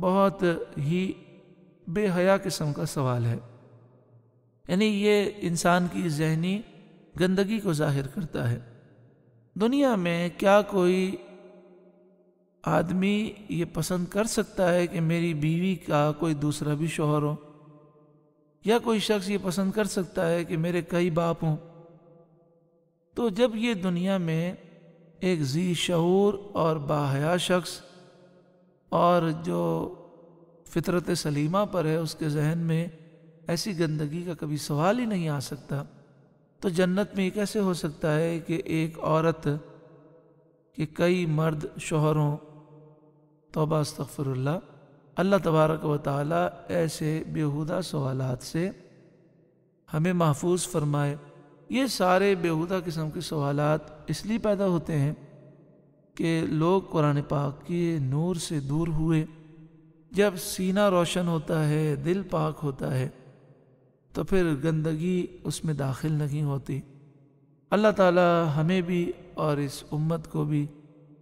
بہت ہی بے حیا قسم کا سوال ہے، یعنی یہ انسان کی ذہنی گندگی کو ظاہر کرتا ہے۔ دنیا میں کیا کوئی آدمی یہ پسند کر سکتا ہے کہ میری بیوی کا کوئی دوسرا بھی شوہر ہو؟ یا کوئی شخص یہ پسند کر سکتا ہے کہ میرے کئی باپ ہوں؟ تو جب یہ دنیا میں ایک ذی شعور اور باحیا شخص اور جو فطرت سلیمہ پر ہے، اس کے ذہن میں ایسی گندگی کا کبھی سوال ہی نہیں آ سکتا، تو جنت میں یہ کیسے ہو سکتا ہے کہ ایک عورت کے کئی مرد شوہر ہوں؟ توبہ استغفر اللہ۔ اللہ تبارک و تعالی ایسے بیہودہ سوالات سے ہمیں محفوظ فرمائے۔ یہ سارے بیہودہ قسم کے سوالات اس لیے پیدا ہوتے ہیں کہ لوگ قرآن پاک کے نور سے دور ہوئے۔ جب سینہ روشن ہوتا ہے، دل پاک ہوتا ہے، تو پھر گندگی اس میں داخل نہیں ہوتی۔ اللہ تعالی ہمیں بھی اور اس امت کو بھی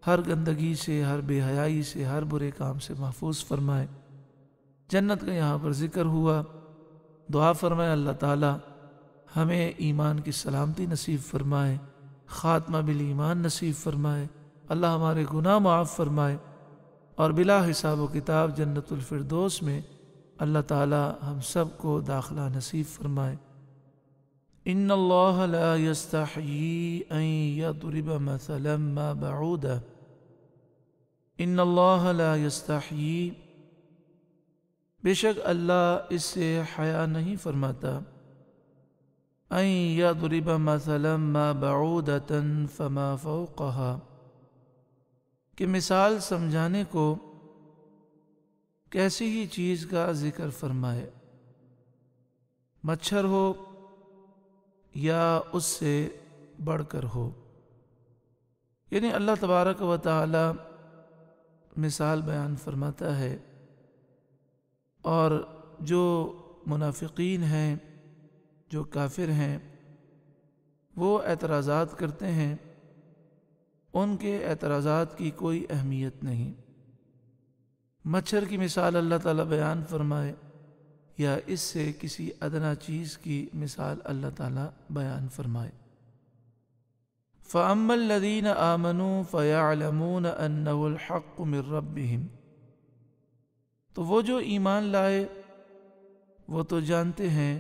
ہر گندگی سے، ہر بے حیائی سے، ہر برے کام سے محفوظ فرمائے۔ جنت کا یہاں پر ذکر ہوا، دعا فرمائے اللہ تعالی ہمیں ایمان کی سلامتی نصیب فرمائے، خاتمہ بالایمان نصیب فرمائے، اللہ ہمارے گناہ معاف فرمائے، اور بلا حساب و کتاب جنت الفردوس میں اللہ تعالی ہم سب کو داخلہ نصیب فرمائے۔ ان اللہ لا یستحیی ان یضرب مثلا ما بعودہ، ان اللہ لا یستحیی، بے شک اللہ اس سے حیا نہیں فرماتا، ان یضرب مثلا ما بعودۃ فما فوقها، کہ مثال سمجھانے کو کیسی ہی چیز کا ذکر فرمائے، مچھر ہو یا اس سے بڑھ کر ہو۔ یعنی اللہ تبارک و تعالی مثال بیان فرماتا ہے، اور جو منافقین ہیں، جو کافر ہیں، وہ اعتراضات کرتے ہیں، ان کے اعتراضات کی کوئی اہمیت نہیں۔ مچھر کی مثال اللہ تعالیٰ بیان فرمائے یا اس سے کسی ادنا چیز کی مثال اللہ تعالیٰ بیان فرمائے۔ فَأَمَّا الَّذِينَ آمَنُوا فَيَعْلَمُونَ أَنَّهُ الْحَقُّ مِن رَّبِّهِمْ، تو وہ جو ایمان لائے وہ تو جانتے ہیں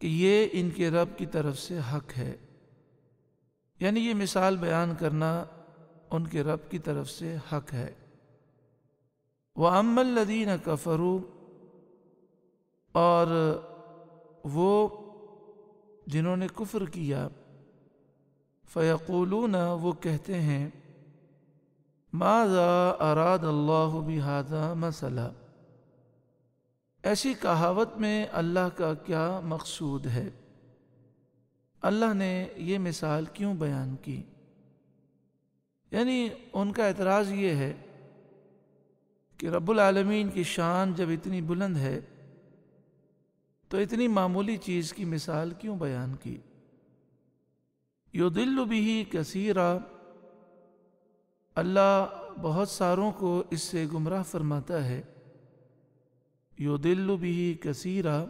کہ یہ ان کے رب کی طرف سے حق ہے، یعنی یہ مثال بیان کرنا ان کے رب کی طرف سے حق ہے۔ وَأَمَّا الَّذِينَ كَفَرُوا، اور وہ جنہوں نے کفر کیا، فیقولون، وہ کہتے ہیں، ماذا اراد اللہ بہذا مثلا، ایسی کہاوت میں اللہ کا کیا مقصود ہے؟ اللہ نے یہ مثال کیوں بیان کی؟ یعنی ان کا اعتراض یہ ہے کہ رب العالمین کی شان جب اتنی بلند ہے تو اتنی معمولی چیز کی مثال کیوں بیان کی؟ یضل بہ کثیرا، اللہ بہت ساروں کو اس سے گمراہ فرماتا ہے۔ یضل بہ کثیرا،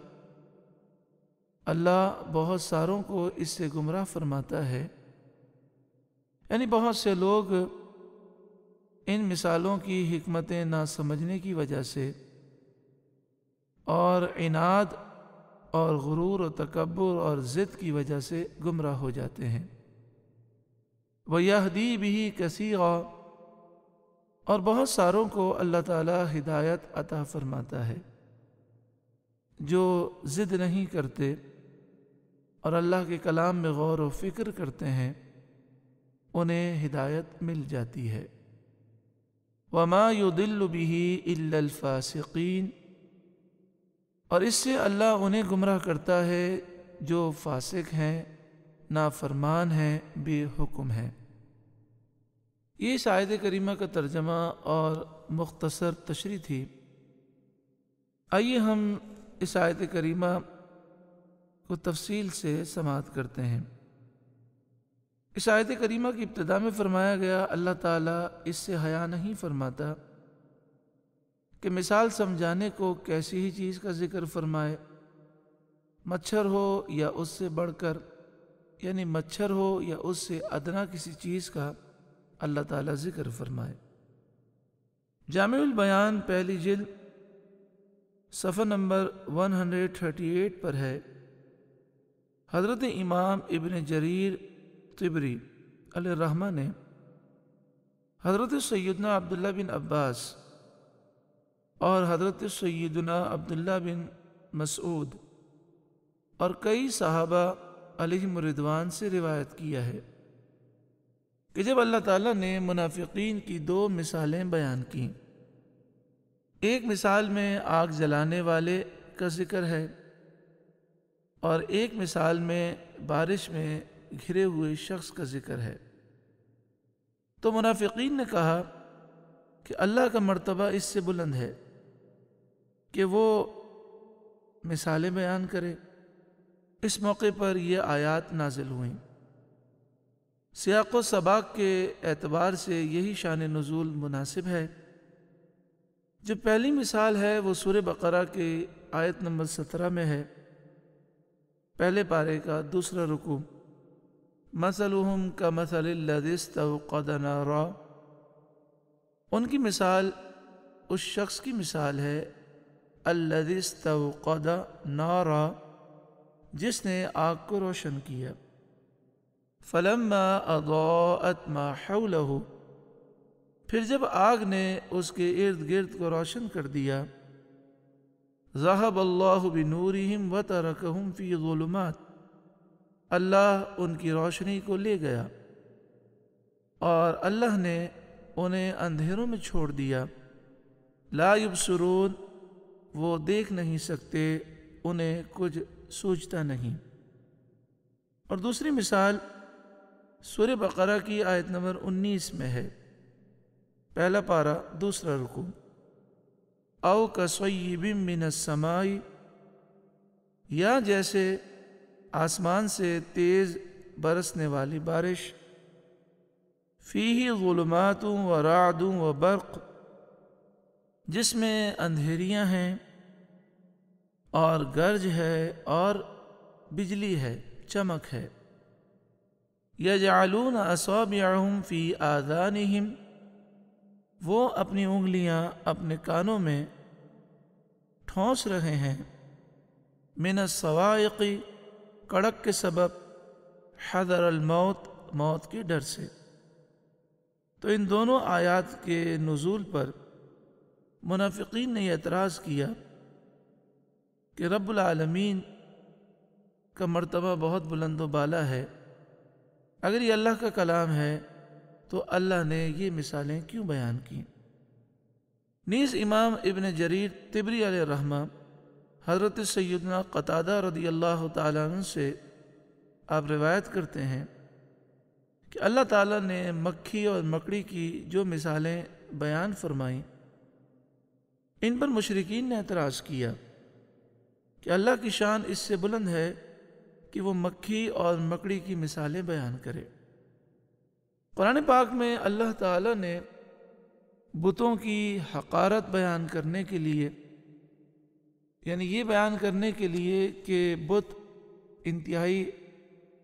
اللہ بہت ساروں کو اس سے گمراہ فرماتا ہے، یعنی بہت سے لوگ ان مثالوں کی حکمتیں نہ سمجھنے کی وجہ سے اور عناد اور غرور و تکبر اور ضد کی وجہ سے گمراہ ہو جاتے ہیں۔ وَيَهْدِي بِهِ كَثِيرًا، اور بہت ساروں کو اللہ تعالی ہدایت عطا فرماتا ہے۔ جو ضد نہیں کرتے اور اللہ کے کلام میں غور و فکر کرتے ہیں انہیں ہدایت مل جاتی ہے۔ وَمَا يُضِلُّ بِهِ إِلَّا الْفَاسِقِينَ، اور اس سے اللہ انہیں گمراہ کرتا ہے جو فاسق ہیں، نافرمان ہیں، بے حکم ہیں۔ یہ اس آیت کریمہ کا ترجمہ اور مختصر تشریح تھی۔ آئیے ہم اس آیت کریمہ کو تفصیل سے سماعت کرتے ہیں۔ اس آیت کریمہ کی ابتدا میں فرمایا گیا اللہ تعالیٰ اس سے حیا نہیں فرماتا کہ مثال سمجھانے کو کیسی ہی چیز کا ذکر فرمائے، مچھر ہو یا اس سے بڑھ کر، یعنی مچھر ہو یا اس سے ادنا کسی چیز کا اللہ تعالیٰ ذکر فرمائے۔ جامع البیان پہلی جلد صفحہ نمبر 138 پر ہے۔ حضرت امام ابن جریر طبری علیہ الرحمہ نے حضرت سیدنا عبداللہ بن عباس اور حضرت سیدنا عبداللہ بن مسعود اور کئی صحابہ علیہم رضوان سے روایت کیا ہے کہ جب اللہ تعالیٰ نے منافقین کی دو مثالیں بیان کیں، ایک مثال میں آگ جلانے والے کا ذکر ہے اور ایک مثال میں بارش میں گھرے ہوئے شخص کا ذکر ہے، تو منافقین نے کہا کہ اللہ کا مرتبہ اس سے بلند ہے کہ وہ مثالیں بیان کرے۔ اس موقع پر یہ آیات نازل ہوئیں۔ سیاق و سباق کے اعتبار سے یہی شان نزول مناسب ہے۔ جو پہلی مثال ہے وہ سورہ بقرہ کی آیت نمبر 17 میں ہے، پہلے پارے کا دوسرا رکوع۔ مثلہم کمثل الذی استوقد نارا، ان کی مثال اس شخص کی مثال ہے الذی استوقد نارا، جس نے آگ کو روشن کیا۔ فلما اضاءت ما حولہ، پھر جب آگ نے اس کے ارد گرد کو روشن کر دیا، ذہب اللہ بنورہم وترکہم فی ظلمات، اللہ ان کی روشنی کو لے گیا اور اللہ نے انہیں اندھیروں میں چھوڑ دیا۔ لا یبصرون، وہ دیکھ نہیں سکتے، انہیں کچھ سوچتا نہیں۔ اور دوسری مثال سورہ بقرہ کی آیت نمبر 19 میں ہے، پہلا پارہ دوسرا رکوع۔ او کصیب من السماء، یا جیسے آسمان سے تیز برسنے والی بارش، فیہ ظلمات و رعد و برق، جس میں اندھیریاں ہیں اور گرج ہے اور بجلی ہے، چمک ہے۔ یجعلون اصابعہم فی آذانہم، وہ اپنی انگلیاں اپنے کانوں میں ٹھونس رہے ہیں، من الصواعق، کڑک کے سبب، حذر الموت، موت کے ڈر سے۔ تو ان دونوں آیات کے نزول پر منافقین نے اعتراض کیا کہ رب العالمین کا مرتبہ بہت بلند و بالا ہے، اگر یہ اللہ کا کلام ہے تو اللہ نے یہ مثالیں کیوں بیان کی؟ نیز امام ابن جریر طبری علیہ الرحمہ حضرت سیدنا قتادہ رضی اللہ تعالیٰ عنہ سے آپ روایت کرتے ہیں کہ اللہ تعالیٰ نے مکھی اور مکڑی کی جو مثالیں بیان فرمائیں، ان پر مشرکین نے اعتراض کیا کہ اللہ کی شان اس سے بلند ہے کہ وہ مکھی اور مکڑی کی مثالیں بیان کرے۔ قرآن پاک میں اللہ تعالیٰ نے بتوں کی حقارت بیان کرنے کے لیے، یعنی یہ بیان کرنے کے لیے کہ بت انتہائی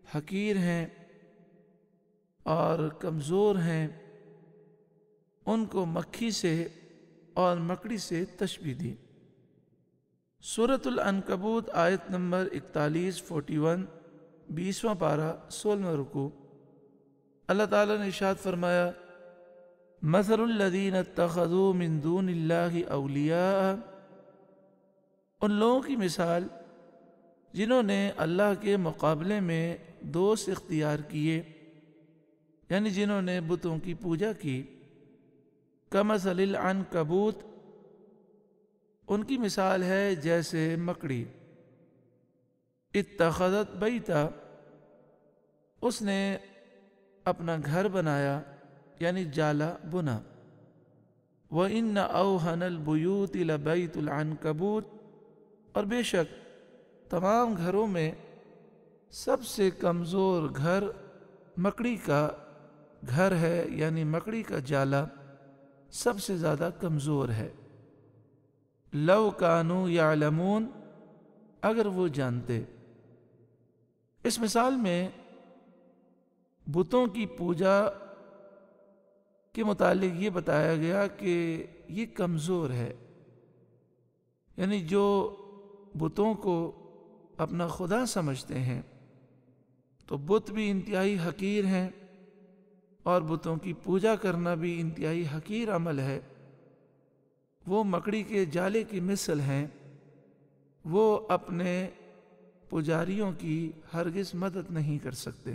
حقیر ہیں اور کمزور ہیں، ان کو مکھی سے اور مکڑی سے تشبیہ دی۔ سورۃ العنکبوت آیت نمبر 41 20واں پارہ 16واں رکوع، اللہ تعالیٰ نے ارشاد فرمایا: مثل الذین اتخذوا من دون اللہ اولیاء، ان لوگوں کی مثال جنہوں نے اللہ کے مقابلے میں دوست اختیار کیے، یعنی جنہوں نے بتوں کی پوجا کی، کمثل العنکبوت، ان کی مثال ہے جیسے مکڑی، اتخذت بیتا، اس نے اپنا گھر بنایا، یعنی جالا بنا، وَإِنَّ أَوْهَنَ الْبُيُوتِ لَبَيْتُ الْعَنْكَبُوتِ، اور بے شک تمام گھروں میں سب سے کمزور گھر مکڑی کا گھر ہے، یعنی مکڑی کا جالا سب سے زیادہ کمزور ہے۔ لَوْ كَانُوا يَعْلَمُونَ، اگر وہ جانتے۔ اس مثال میں بتوں کی پوجا کے متعلق یہ بتایا گیا کہ یہ کمزور ہے، یعنی جو بتوں کو اپنا خدا سمجھتے ہیں تو بت بھی انتہائی حقیر ہیں، اور بتوں کی پوجا کرنا بھی انتہائی حقیر عمل ہے۔ وہ مکڑی کے جالے کی مثل ہیں، وہ اپنے پجاریوں کی ہرگز مدد نہیں کر سکتے۔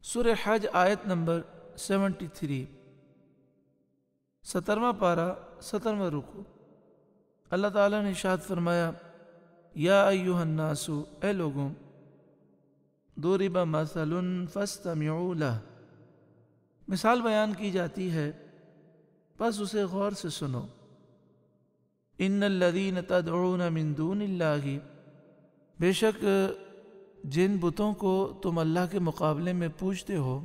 سورہ حج آیت نمبر 73، 17واں پارہ 17واں رکوع، اللہ تعالیٰ نے ارشاد فرمایا: یا ایھا الناس، اے لوگوں، ضرب مثل فاستمعوا لہ، مثال بیان کی جاتی ہے بس اسے غور سے سنو۔ ان الذین تدعون من دون اللہ، بے شک جن بتوں کو تم اللہ کے مقابلے میں پوجتے ہو،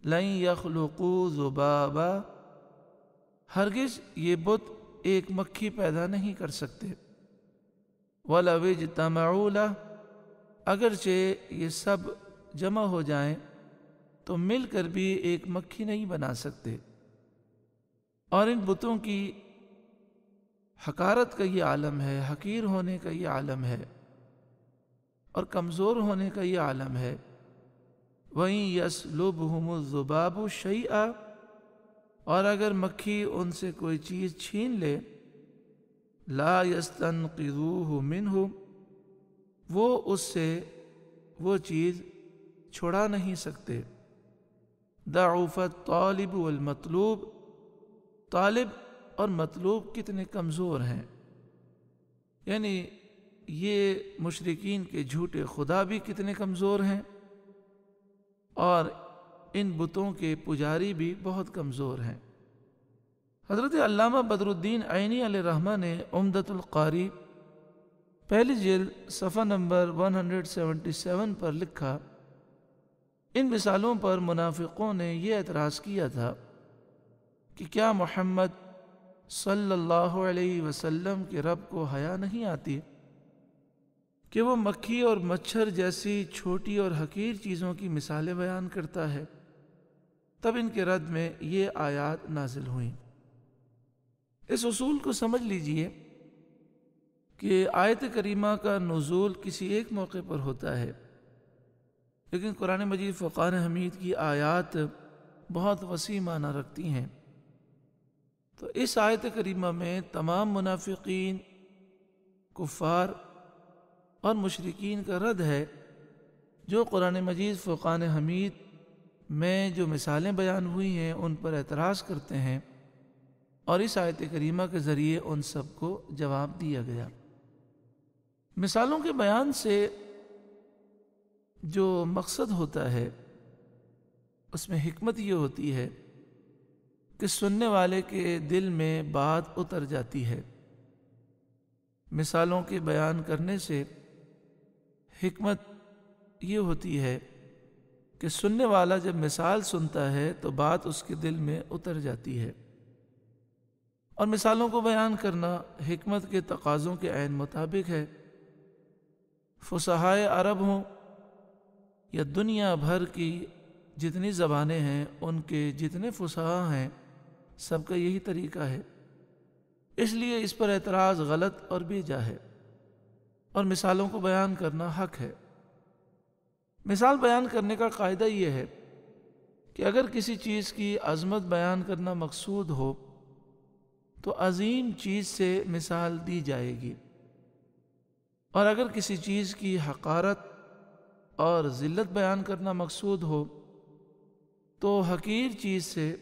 لن یخلقوا ذبابا، ہرگز یہ بت ایک مکھی پیدا نہیں کر سکتے، وَلَوِ اجْتَمَعُوا لَهُ، اگرچہ یہ سب جمع ہو جائیں تو مل کر بھی ایک مکھی نہیں بنا سکتے۔ اور ان بتوں کی حقارت کا یہ عالم ہے، حقیر ہونے کا یہ عالم ہے، اور کمزور ہونے کا یہ عالم ہے۔ وَإِن يَسْلُبْهُمُ الذُّبَابُ شَيْئًا، اور اگر مکھی ان سے کوئی چیز چھین لے، لَا يَسْتَنْقِذُوهُ مِنْهُ، وہ اس سے وہ چیز چھڑا نہیں سکتے۔ ضعف الطالب والمطلوب، طالب اور مطلوب کتنے کمزور ہیں، یعنی یہ مشرکین کے جھوٹے خدا بھی کتنے کمزور ہیں، اور ان بتوں کے پجاری بھی بہت کمزور ہیں۔ حضرت علامہ بدر الدین عینی علیہ الرحمہ نے عمدۃ القاری پہلی جلد صفحہ نمبر 177 پر لکھا: ان مثالوں پر منافقوں نے یہ اعتراض کیا تھا کہ کیا محمد صلی اللہ علیہ وسلم کے رب کو حیا نہیں آتی کہ وہ مکھی اور مچھر جیسی چھوٹی اور حقیر چیزوں کی مثالیں بیان کرتا ہے؟ تب ان کے رد میں یہ آیات نازل ہوئیں۔ اس اصول کو سمجھ لیجئے کہ آیت کریمہ کا نزول کسی ایک موقع پر ہوتا ہے، لیکن قرآن مجید فرقان حمید کی آیات بہت وسیع معنی رکھتی ہیں۔ تو اس آیت کریمہ میں تمام منافقین، کفار اور مشرکین کا رد ہے جو قرآن مجید فرقان حمید میں جو مثالیں بیان ہوئی ہیں ان پر اعتراض کرتے ہیں، اور اس آیت کریمہ کے ذریعے ان سب کو جواب دیا گیا۔ مثالوں کے بیان سے جو مقصد ہوتا ہے اس میں حکمت یہ ہوتی ہے کہ سننے والے کے دل میں بات اتر جاتی ہے۔ مثالوں کے بیان کرنے سے حکمت یہ ہوتی ہے کہ سننے والا جب مثال سنتا ہے تو بات اس کے دل میں اتر جاتی ہے، اور مثالوں کو بیان کرنا حکمت کے تقاضوں کے عین مطابق ہے۔ فصحائے عرب ہوں یا دنیا بھر کی جتنی زبانیں ہیں، ان کے جتنے فصحاء ہیں، سب کا یہی طریقہ ہے۔ اس لیے اس پر اعتراض غلط اور بیجا ہے، اور مثالوں کو بیان کرنا حق ہے۔ مثال بیان کرنے کا قاعدہ یہ ہے کہ اگر کسی چیز کی عظمت بیان کرنا مقصود ہو تو عظیم چیز سے مثال دی جائے گی، اور اگر کسی چیز کی حقارت اور ذلت بیان کرنا مقصود ہو تو حقیر چیز سے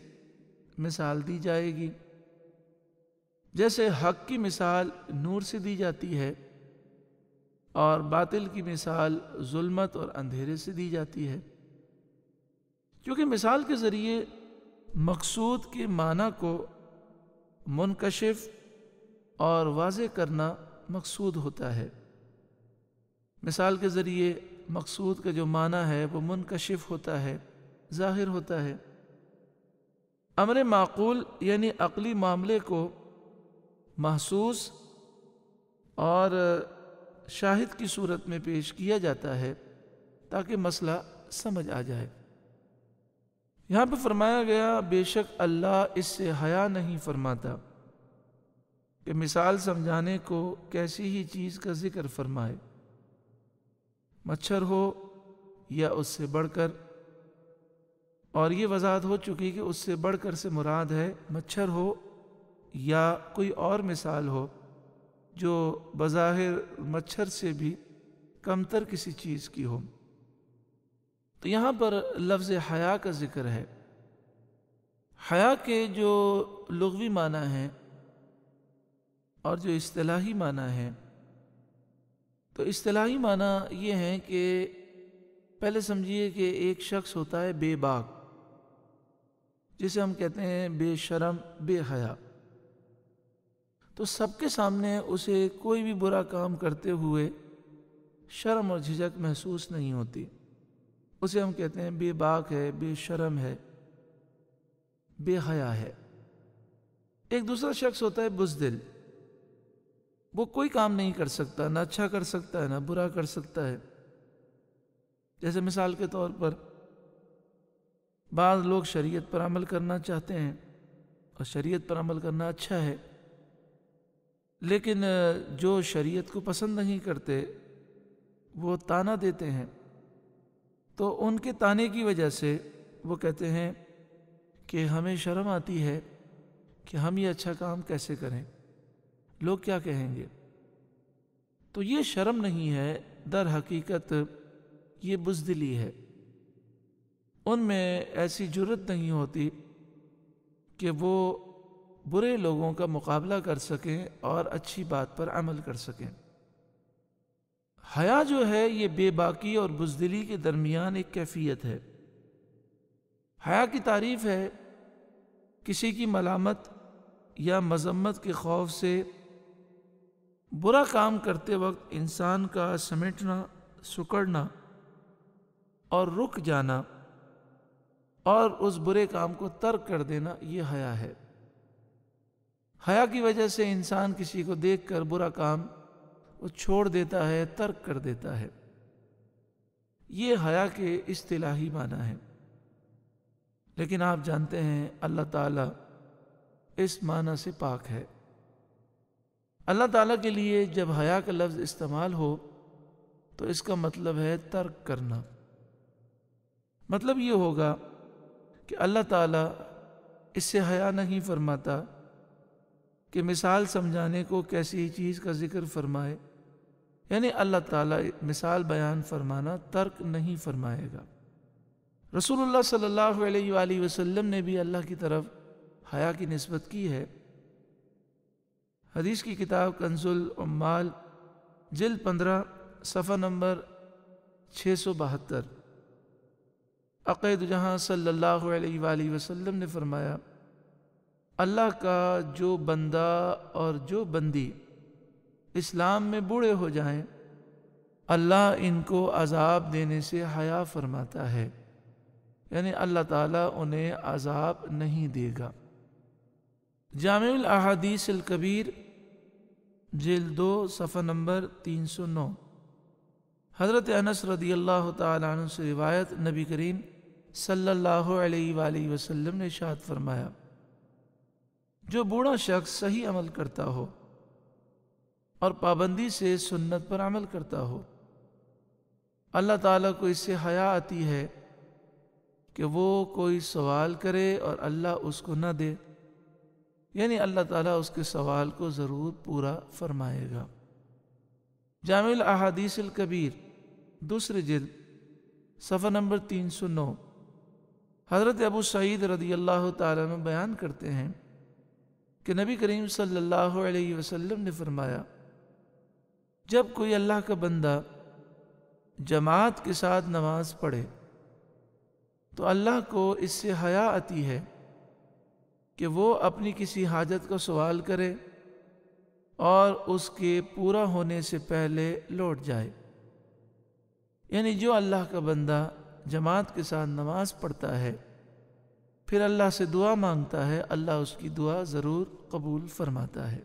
مثال دی جائے گی۔ جیسے حق کی مثال نور سے دی جاتی ہے اور باطل کی مثال ظلمت اور اندھیرے سے دی جاتی ہے، کیونکہ مثال کے ذریعے مقصود کے معنی کو منکشف اور واضح کرنا مقصود ہوتا ہے۔ مثال کے ذریعے مقصود کا جو معنی ہے وہ منکشف ہوتا ہے، ظاہر ہوتا ہے۔ امر معقول یعنی عقلی معاملے کو محسوس اور شاہد کی صورت میں پیش کیا جاتا ہے تاکہ مسئلہ سمجھ آ جائے۔ یہاں پہ فرمایا گیا بے شک اللہ اس سے حیا نہیں فرماتا کہ مثال سمجھانے کو کیسی ہی چیز کا ذکر فرمائے، مچھر ہو یا اس سے بڑھ کر، اور یہ وضاحت ہو چکی کہ اس سے بڑھ کر سے مراد ہے مچھر ہو یا کوئی اور مثال ہو جو بظاہر مچھر سے بھی کمتر کسی چیز کی ہو۔ تو یہاں پر لفظ حیا کا ذکر ہے۔ حیا کے جو لغوی معنی ہیں اور جو اصطلاحی معنی ہیں، تو اصطلاحی معنی یہ ہیں کہ پہلے سمجھیے کہ ایک شخص ہوتا ہے بے باک، جسے ہم کہتے ہیں بے شرم، بے حیا، تو سب کے سامنے اسے کوئی بھی برا کام کرتے ہوئے شرم اور جھجک محسوس نہیں ہوتی، اسے ہم کہتے ہیں بے باک ہے، بے شرم ہے، بے حیا ہے۔ ایک دوسرا شخص ہوتا ہے بزدل، وہ کوئی کام نہیں کر سکتا، نہ اچھا کر سکتا ہے نہ برا کر سکتا ہے۔ جیسے مثال کے طور پر بعض لوگ شریعت پر عمل کرنا چاہتے ہیں اور شریعت پر عمل کرنا اچھا ہے، لیکن جو شریعت کو پسند نہیں کرتے وہ طعنہ دیتے ہیں، تو ان کے طعنے کی وجہ سے وہ کہتے ہیں کہ ہمیں شرم آتی ہے کہ ہم یہ اچھا کام کیسے کریں، لوگ کیا کہیں گے۔ تو یہ شرم نہیں ہے، در حقیقت یہ بزدلی ہے۔ ان میں ایسی جرت نہیں ہوتی کہ وہ برے لوگوں کا مقابلہ کر سکیں اور اچھی بات پر عمل کر سکیں۔ حیا جو ہے یہ بے باکی اور بزدلی کے درمیان ایک کیفیت ہے۔ حیا کی تعریف ہے کسی کی ملامت یا مذمت کے خوف سے برا کام کرتے وقت انسان کا سمیٹنا، سکڑنا اور رک جانا اور اس برے کام کو ترک کر دینا، یہ حیا ہے۔ حیا کی وجہ سے انسان کسی کو دیکھ کر برا کام وہ چھوڑ دیتا ہے، ترک کر دیتا ہے۔ یہ حیا کے اصطلاحی معنی ہے، لیکن آپ جانتے ہیں اللہ تعالیٰ اس معنی سے پاک ہے۔ اللہ تعالیٰ کے لیے جب حیا کا لفظ استعمال ہو تو اس کا مطلب ہے ترک کرنا۔ مطلب یہ ہوگا کہ اللہ تعالیٰ اس سے حیا نہیں فرماتا کہ مثال سمجھانے کو کیسی چیز کا ذکر فرمائے یعنی اللہ تعالیٰ مثال بیان فرمانا ترک نہیں فرمائے گا۔ رسول اللہ صلی اللہ علیہ وآلہ وسلم نے بھی اللہ کی طرف حیا کی نسبت کی ہے۔ حدیث کی کتاب کنز العمال جلد 15 صفحہ نمبر 672، عقید جہاں صلی اللہ علیہ وآلہ وسلم نے فرمایا، اللہ کا جو بندہ اور جو بندی اسلام میں بوڑھے ہو جائیں، اللہ ان کو عذاب دینے سے حیا فرماتا ہے، یعنی اللہ تعالیٰ انہیں عذاب نہیں دے گا۔ جامع الاحادیث الکبیر جلد 2 صفحہ نمبر 309، حضرت انس رضی اللہ تعالی عنہ سے روایت، نبی کریم صلی اللہ علیہ وآلہ وسلم نے ارشاد فرمایا، جو بوڑھا شخص صحیح عمل کرتا ہو اور پابندی سے سنت پر عمل کرتا ہو، اللہ تعالیٰ کو اس سے حیا آتی ہے کہ وہ کوئی سوال کرے اور اللہ اس کو نہ دے، یعنی اللہ تعالیٰ اس کے سوال کو ضرور پورا فرمائے گا۔ جامع الاحادیث الکبیر دوسری جلد صفحہ نمبر 309، حضرت ابو سعید رضی اللہ تعالیٰ عنہ بیان کرتے ہیں کہ نبی کریم صلی اللہ علیہ وسلم نے فرمایا، جب کوئی اللہ کا بندہ جماعت کے ساتھ نماز پڑھے تو اللہ کو اس سے حیا آتی ہے کہ وہ اپنی کسی حاجت کا سوال کرے اور اس کے پورا ہونے سے پہلے لوٹ جائے، یعنی جو اللہ کا بندہ جماعت کے ساتھ نماز پڑھتا ہے پھر اللہ سے دعا مانگتا ہے، اللہ اس کی دعا ضرور قبول فرماتا ہے۔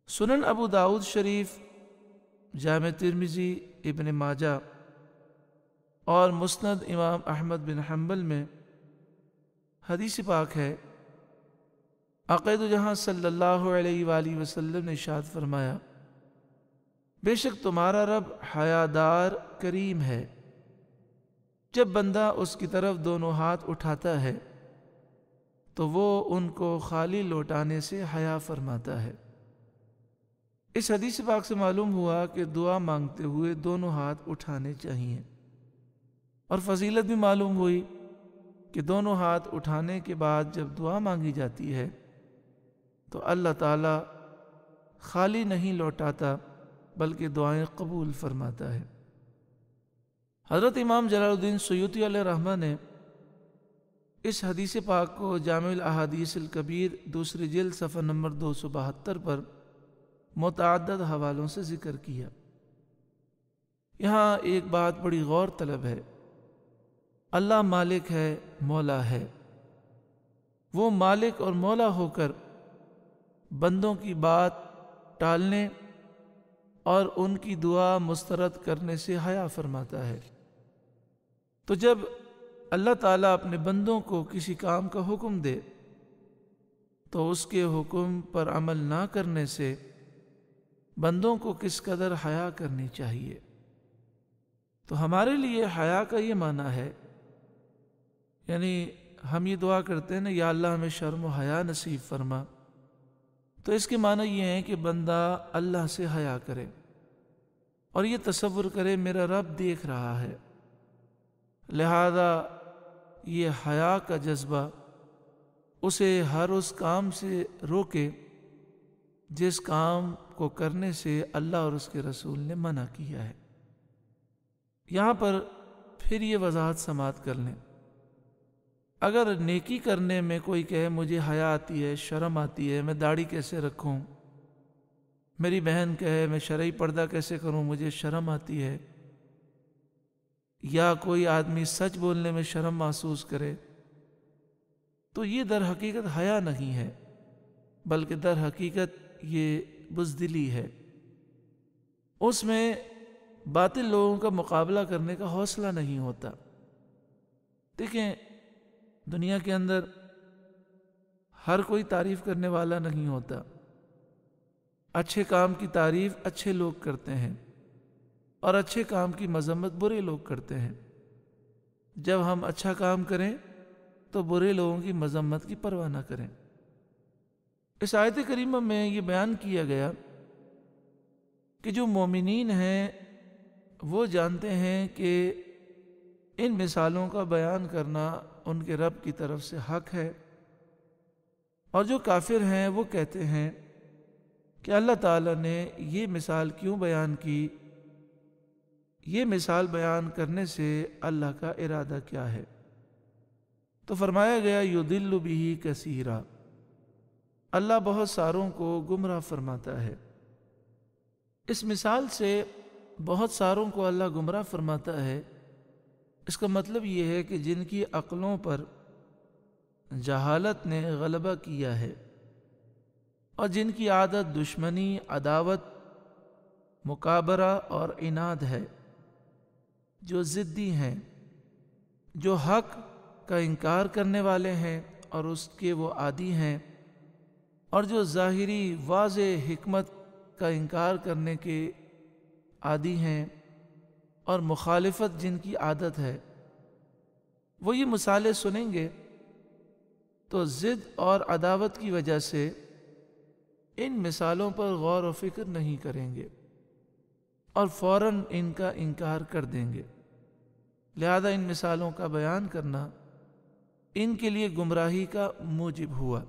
سنن ابو داؤد شریف، جامع ترمذی، ابن ماجہ اور مسند امام احمد بن حنبل میں حدیث پاک ہے، عقید جہاں صلی اللہ علیہ وآلہ وسلم نے ارشاد فرمایا، بے شک تمہارا رب حیادار کریم ہے، جب بندہ اس کی طرف دونوں ہاتھ اٹھاتا ہے تو وہ ان کو خالی لوٹانے سے حیا فرماتا ہے۔ اس حدیث پاک سے معلوم ہوا کہ دعا مانگتے ہوئے دونوں ہاتھ اٹھانے چاہیے، اور فضیلت بھی معلوم ہوئی کہ دونوں ہاتھ اٹھانے کے بعد جب دعا مانگی جاتی ہے تو اللہ تعالیٰ خالی نہیں لوٹاتا بلکہ دعائیں قبول فرماتا ہے۔ حضرت امام جلال الدین سیوطی علیہ رحمہ نے اس حدیث پاک کو جامع الاحادیث الکبیر دوسری جلد صفحہ نمبر 272 پر متعدد حوالوں سے ذکر کیا۔ یہاں ایک بات بڑی غور طلب ہے، اللہ مالک ہے، مولا ہے، وہ مالک اور مولا ہو کر بندوں کی بات ٹالنے اور ان کی دعا مسترد کرنے سے حیا فرماتا ہے۔ تو جب اللہ تعالیٰ اپنے بندوں کو کسی کام کا حکم دے تو اس کے حکم پر عمل نہ کرنے سے بندوں کو کس قدر حیا کرنی چاہیے۔ تو ہمارے لیے حیا کا یہ معنی ہے، یعنی ہم یہ دعا کرتے ہیں نا، یا اللہ ہمیں شرم و حیا نصیب فرما، تو اس کے معنی یہ ہے کہ بندہ اللہ سے حیا کرے اور یہ تصور کرے میرا رب دیکھ رہا ہے، لہذا یہ حیا کا جذبہ اسے ہر اس کام سے روکے جس کام کو کرنے سے اللہ اور اس کے رسول نے منع کیا ہے۔ یہاں پر پھر یہ وضاحت سماعت کر لیں، اگر نیکی کرنے میں کوئی کہے مجھے حیا آتی ہے، شرم آتی ہے، میں داڑھی کیسے رکھوں، میری بہن کہے میں شرعی پردہ کیسے کروں، مجھے شرم آتی ہے، یا کوئی آدمی سچ بولنے میں شرم محسوس کرے، تو یہ در حقیقت حیا نہیں ہے بلکہ در حقیقت یہ بزدلی ہے۔ اس میں باطل لوگوں کا مقابلہ کرنے کا حوصلہ نہیں ہوتا۔ دیکھیں، دنیا کے اندر ہر کوئی تعریف کرنے والا نہیں ہوتا، اچھے کام کی تعریف اچھے لوگ کرتے ہیں اور اچھے کام کی مذمت برے لوگ کرتے ہیں۔ جب ہم اچھا کام کریں تو برے لوگوں کی مذمت کی پرواہ نہ کریں۔ اس آیت کریمہ میں یہ بیان کیا گیا کہ کہ جو مومنین ہیں وہ جانتے ہیں کہ ان مثالوں کا بیان کرنا ان کے رب کی طرف سے حق ہے، اور جو کافر ہیں وہ کہتے ہیں کہ اللہ تعالیٰ نے یہ مثال کیوں بیان کی، یہ مثال بیان کرنے سے اللہ کا ارادہ کیا ہے؟ تو فرمایا گیا یضل بہ کثیرا، اللہ بہت ساروں کو گمراہ فرماتا ہے۔ اس مثال سے بہت ساروں کو اللہ گمراہ فرماتا ہے، اس کا مطلب یہ ہے کہ جن کی عقلوں پر جہالت نے غلبہ کیا ہے اور جن کی عادت دشمنی، عداوت، مکابرہ اور عناد ہے، جو ضدی ہیں، جو حق کا انکار کرنے والے ہیں اور اس کے وہ عادی ہیں، اور جو ظاہری واضح حکمت کا انکار کرنے کے عادی ہیں اور مخالفت جن کی عادت ہے، وہ یہ مثالیں سنیں گے تو ضد اور عداوت کی وجہ سے ان مثالوں پر غور و فکر نہیں کریں گے اور فوراً ان کا انکار کر دیں گے۔ لہذا ان مثالوں کا بیان کرنا ان کے لیے گمراہی کا موجب ہوا،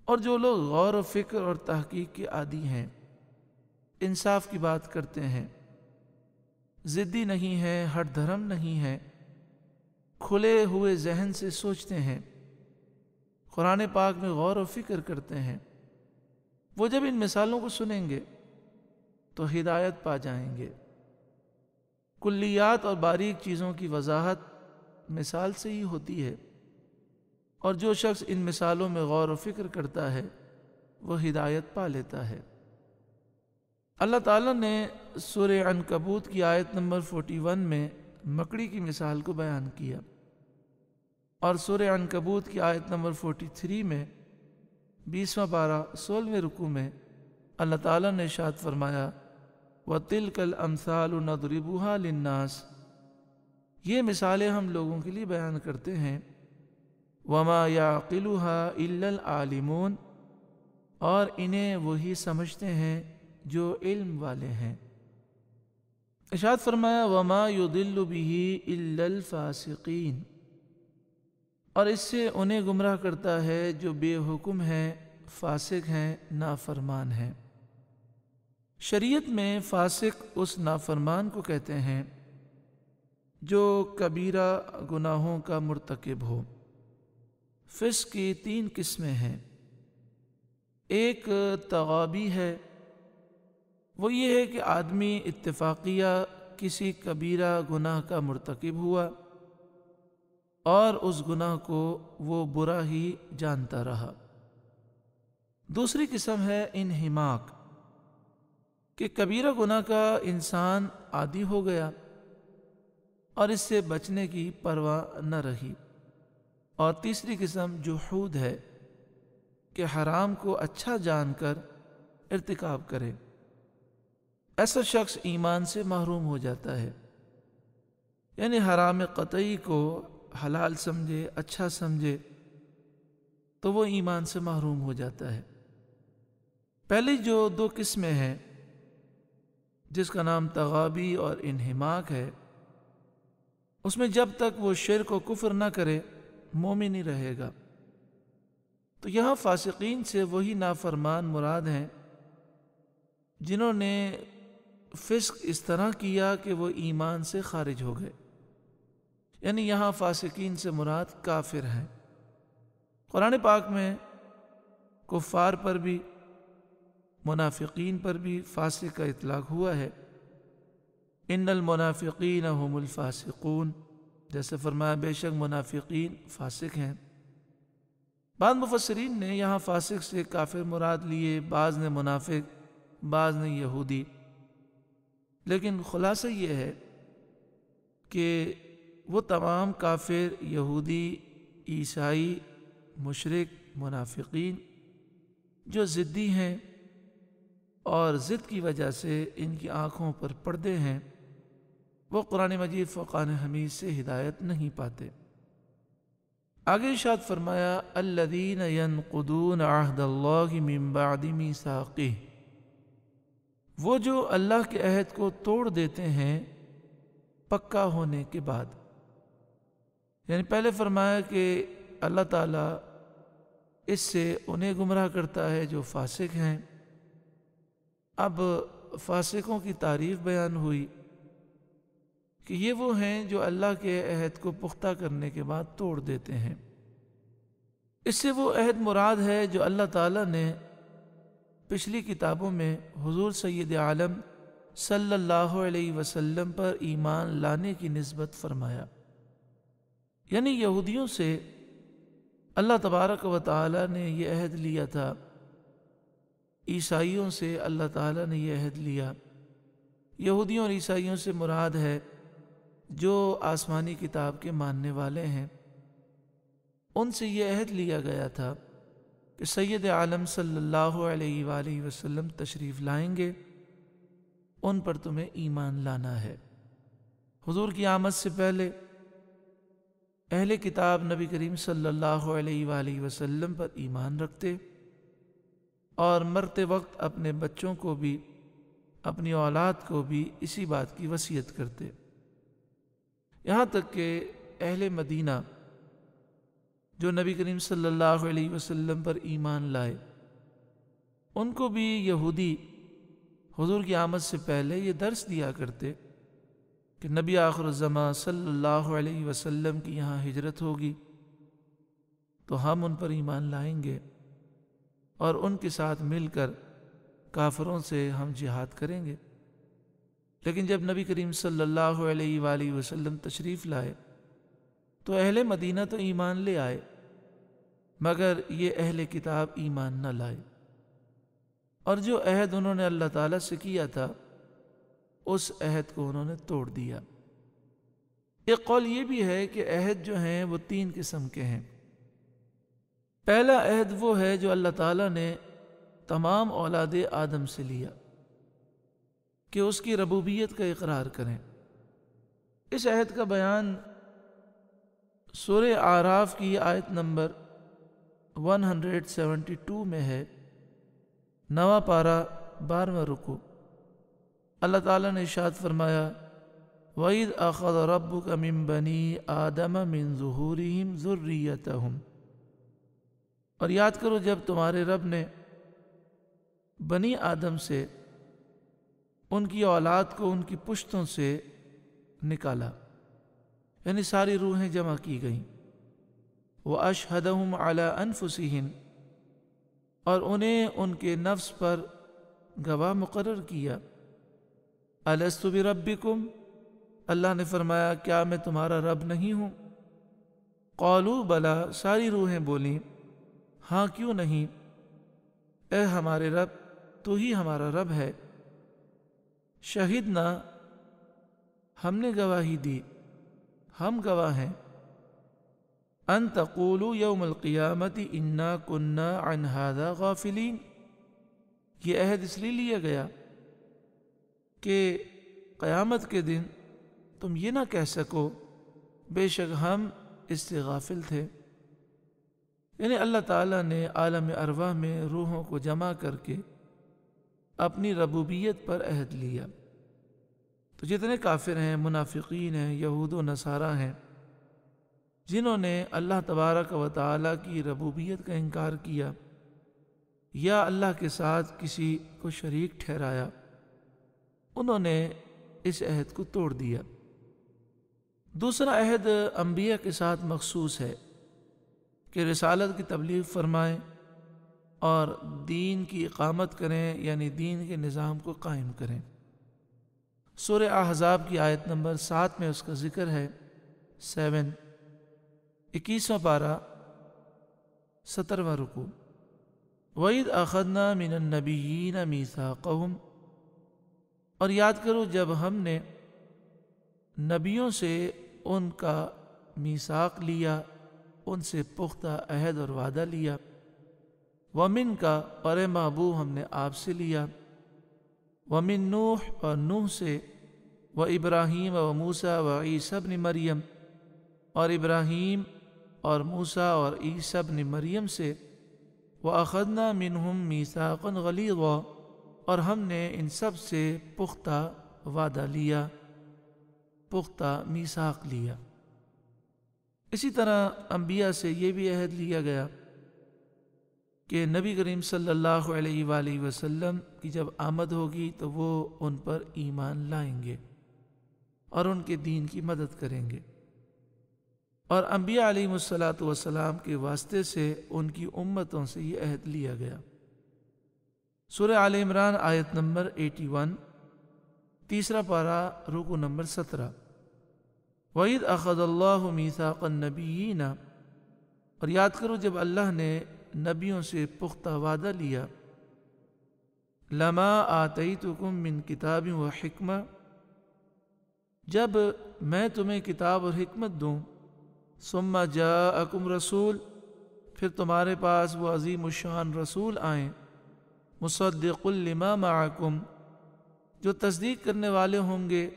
اور جو لوگ غور و فکر اور تحقیق کے عادی ہیں، انصاف کی بات کرتے ہیں، ضدی نہیں ہیں، ہٹ دھرم نہیں ہیں، کھلے ہوئے ذہن سے سوچتے ہیں، قرآن پاک میں غور و فکر کرتے ہیں، وہ جب ان مثالوں کو سنیں گے تو ہدایت پا جائیں گے۔ کلیات اور باریک چیزوں کی وضاحت مثال سے ہی ہوتی ہے، اور جو شخص ان مثالوں میں غور و فکر کرتا ہے وہ ہدایت پا لیتا ہے۔ اللہ تعالیٰ نے سورہ عنکبوت کی آیت نمبر 41 میں مکڑی کی مثال کو بیان کیا، اور سورہ عنکبوت کی آیت نمبر 43 میں 20واں پارہ 16ویں رکوع میں اللہ تعالیٰ نے ارشاد فرمایا وَتِلْكَ الْأَمْثَالُ نَضْرِبُهَا لِلنَّاسِ، یہ مثالیں ہم لوگوں کے لیے بیان کرتے ہیں، وَمَا يَعْقِلُهَا إِلَّا الْعَالِمُونَ، اور انہیں وہی سمجھتے ہیں جو علم والے ہیں۔ ارشاد فرمایا وَمَا يُضِلُّ بِهِ إِلَّا الْفَاسِقِينَ، اور اس سے انہیں گمراہ کرتا ہے جو بے حکم ہیں، فاسق ہیں، نافرمان ہیں۔ شریعت میں فاسق اس نافرمان کو کہتے ہیں جو کبیرہ گناہوں کا مرتکب ہو۔ فسق کی 3 قسمیں ہیں۔ ایک تغابی ہے، وہ یہ ہے کہ آدمی اتفاقیہ کسی کبیرہ گناہ کا مرتکب ہوا اور اس گناہ کو وہ برا ہی جانتا رہا۔ دوسری قسم ہے انہماک، کہ کبیرہ گناہ کا انسان عادی ہو گیا اور اس سے بچنے کی پرواہ نہ رہی۔ اور تیسری قسم جحود ہے، کہ حرام کو اچھا جان کر ارتکاب کرے۔ ایسا شخص ایمان سے محروم ہو جاتا ہے، یعنی حرام قطعی کو حلال سمجھے، اچھا سمجھے تو وہ ایمان سے محروم ہو جاتا ہے۔ پہلی جو 2 قسمیں ہیں جس کا نام تغابی اور انہماک ہے، اس میں جب تک وہ شرک و کفر نہ کرے مومن ہی رہے گا۔ تو یہاں فاسقین سے وہی نافرمان مراد ہیں جنہوں نے فسق اس طرح کیا کہ وہ ایمان سے خارج ہو گئے، یعنی یہاں فاسقین سے مراد کافر ہیں۔ قرآن پاک میں کفار پر بھی، منافقین پر بھی فاسق کا اطلاق ہوا ہے۔ ان المنافقین هم الفاسقون، جیسے فرمایا بے شک منافقین فاسق ہیں۔ بعض مفسرین نے یہاں فاسق سے کافر مراد لیے، بعض نے منافق، بعض نے یہودی، لیکن خلاصہ یہ ہے کہ وہ تمام کافر، یہودی، عیسائی، مشرک، منافقین جو ضدی ہیں اور ضد کی وجہ سے ان کی آنکھوں پر پردے ہیں، وہ قرآن مجید فرقان حمید سے ہدایت نہیں پاتے۔ آگے ارشاد فرمایا الذین ينقضون عہد اللہ من بعد میثاقہ، وہ جو اللہ کے عہد کو توڑ دیتے ہیں پکا ہونے کے بعد، یعنی پہلے فرمایا کہ اللہ تعالیٰ اس سے انہیں گمراہ کرتا ہے جو فاسق ہیں، اب فاسقوں کی تعریف بیان ہوئی کہ یہ وہ ہیں جو اللہ کے عہد کو پختہ کرنے کے بعد توڑ دیتے ہیں۔ اس سے وہ عہد مراد ہے جو اللہ تعالیٰ نے پچھلی کتابوں میں حضور سید عالم صلی اللہ علیہ وسلم پر ایمان لانے کی نسبت فرمایا، یعنی یہودیوں سے اللہ تبارک و تعالیٰ نے یہ عہد لیا تھا، عیسائیوں سے اللہ تعالیٰ نے یہ عہد لیا۔ یہودیوں اور عیسائیوں سے مراد ہے جو آسمانی کتاب کے ماننے والے ہیں، ان سے یہ عہد لیا گیا تھا کہ سید عالم صلی اللہ علیہ وآلہ وسلم تشریف لائیں گے، ان پر تمہیں ایمان لانا ہے۔ حضور کی آمد سے پہلے اہل کتاب نبی کریم صلی اللہ علیہ وآلہ وسلم پر ایمان رکھتے اور مرتے وقت اپنے بچوں کو بھی، اپنی اولاد کو بھی اسی بات کی وصیت کرتے، یہاں تک کہ اہل مدینہ جو نبی کریم صلی اللہ علیہ وسلم پر ایمان لائے، ان کو بھی یہودی حضور کی آمد سے پہلے یہ درس دیا کرتے کہ نبی آخر الزمان صلی اللہ علیہ وسلم کی یہاں ہجرت ہوگی تو ہم ان پر ایمان لائیں گے اور ان کے ساتھ مل کر کافروں سے ہم جہاد کریں گے۔ لیکن جب نبی کریم صلی اللہ علیہ وآلہ وسلم تشریف لائے تو اہل مدینہ تو ایمان لے آئے، مگر یہ اہل کتاب ایمان نہ لائے، اور جو عہد انہوں نے اللہ تعالیٰ سے کیا تھا اس عہد کو انہوں نے توڑ دیا۔ ایک قول یہ بھی ہے کہ عہد جو ہیں وہ 3 قسم کے ہیں۔ پہلا عہد وہ ہے جو اللہ تعالیٰ نے تمام اولاد آدم سے لیا کہ اس کی ربوبیت کا اقرار کریں۔ اس عہد کا بیان سورہ اعراف کی آیت نمبر 172 میں ہے، 9واں پارہ 12واں رکوع۔ اللہ تعالیٰ نے ارشاد فرمایا وَإِذْ أَخَذَ رَبُّكَ مِن بَنِي آدَمَ مِن ظُهُورِهِمْ ذُرِّيَّتَهُمْ، اور یاد کرو جب تمہارے رب نے بنی آدم سے ان کی اولاد کو ان کی پشتوں سے نکالا، یعنی ساری روحیں جمع کی گئیں۔ وَأَشْهَدَهُمْ عَلَىٰ أَنفُسِهِمْ، اور انہیں ان کے نفس پر گواہ مقرر کیا۔ أَلَسْتُ بِرَبِّكُمْ، اللہ نے فرمایا کیا میں تمہارا رب نہیں ہوں؟ قَالُوا بَلَىٰ، ساری روحیں بولیں ہاں کیوں نہیں، اے ہمارے رب تو ہی ہمارا رب ہے۔ شہدنا، ہم نے گواہی دی، ہم گواہ ہیں، ان تقولوا یوم القیامت انا کنا عن ھذا غافلین، یہ عہد اس لیے لیا گیا کہ قیامت کے دن تم یہ نہ کہہ سکو بے شک ہم اس سے غافل تھے۔ یعنی اللہ تعالیٰ نے عالم ارواح میں روحوں کو جمع کر کے اپنی ربوبیت پر عہد لیا۔ تو جتنے کافر ہیں، منافقین ہیں، یہود و نصارہ ہیں، جنہوں نے اللہ تبارک و تعالیٰ کی ربوبیت کا انکار کیا یا اللہ کے ساتھ کسی کو شریک ٹھہرایا، انہوں نے اس عہد کو توڑ دیا۔ دوسرا عہد انبیاء کے ساتھ مخصوص ہے کہ رسالت کی تبلیغ فرمائیں اور دین کی اقامت کریں، یعنی دین کے نظام کو قائم کریں۔ سورہ احزاب کی آیت نمبر 7 میں اس کا ذکر ہے، 7، 21واں پارہ 17واں رکوع۔ وَإِذْ أَخَذْنَا مِنَ النَّبِيِّينَ مِيثَاقَهُمْ، اور یاد کرو جب ہم نے نبیوں سے ان کا میثاق لیا، ان سے پختہ عہد اور وعدہ لیا۔ وَمِن کا، اور اے محبوب ہم نے آپ سے لیا۔ وَمِن نوح، اور نوح سے۔ وَإِبْرَاهِيمَ وَمُوسَى وَعِيسَى ابْنِ مریم، اور ابراہیم اور موسیٰ اور عیسیٰ ابن مریم سے۔ وَأَخَذْنَا مِنْهُمْ مِيثَاقًا غَلِيظًا، اور ہم نے ان سب سے پختہ وعدہ لیا، پختہ میثاق لیا۔ اسی طرح انبیاء سے یہ بھی عہد لیا گیا کہ نبی کریم صلی اللہ علیہ وآلہ وسلم کی جب آمد ہوگی تو وہ ان پر ایمان لائیں گے اور ان کے دین کی مدد کریں گے، اور انبیاء علیہ الصلاۃ والسلام کے واسطے سے ان کی امتوں سے یہ عہد لیا گیا۔ سورہ آل عمران آیت نمبر 81، تیسرا پارہ رکوع نمبر 17۔ وَإِذْ أَخَذَ اللَّهُ مِيثَاقَ النَّبِيِّينَ، اور یاد کرو جب اللہ نے نبیوں سے پختہ وعدہ لیا، لَمَا آتَيْتُكُم مِّن كِتَابٍ وَحِكْمَةٍ، جب میں تمہیں کتاب اور حکمت دوں، ثُمَّ جَاءَكُمْ رَسُولٌ، پھر تمہارے پاس وہ عظیم الشان رسول آئیں، مُصَدِّقٌ لِّمَا مَعَكُمْ، جو تصدیق کرنے والے ہوں گے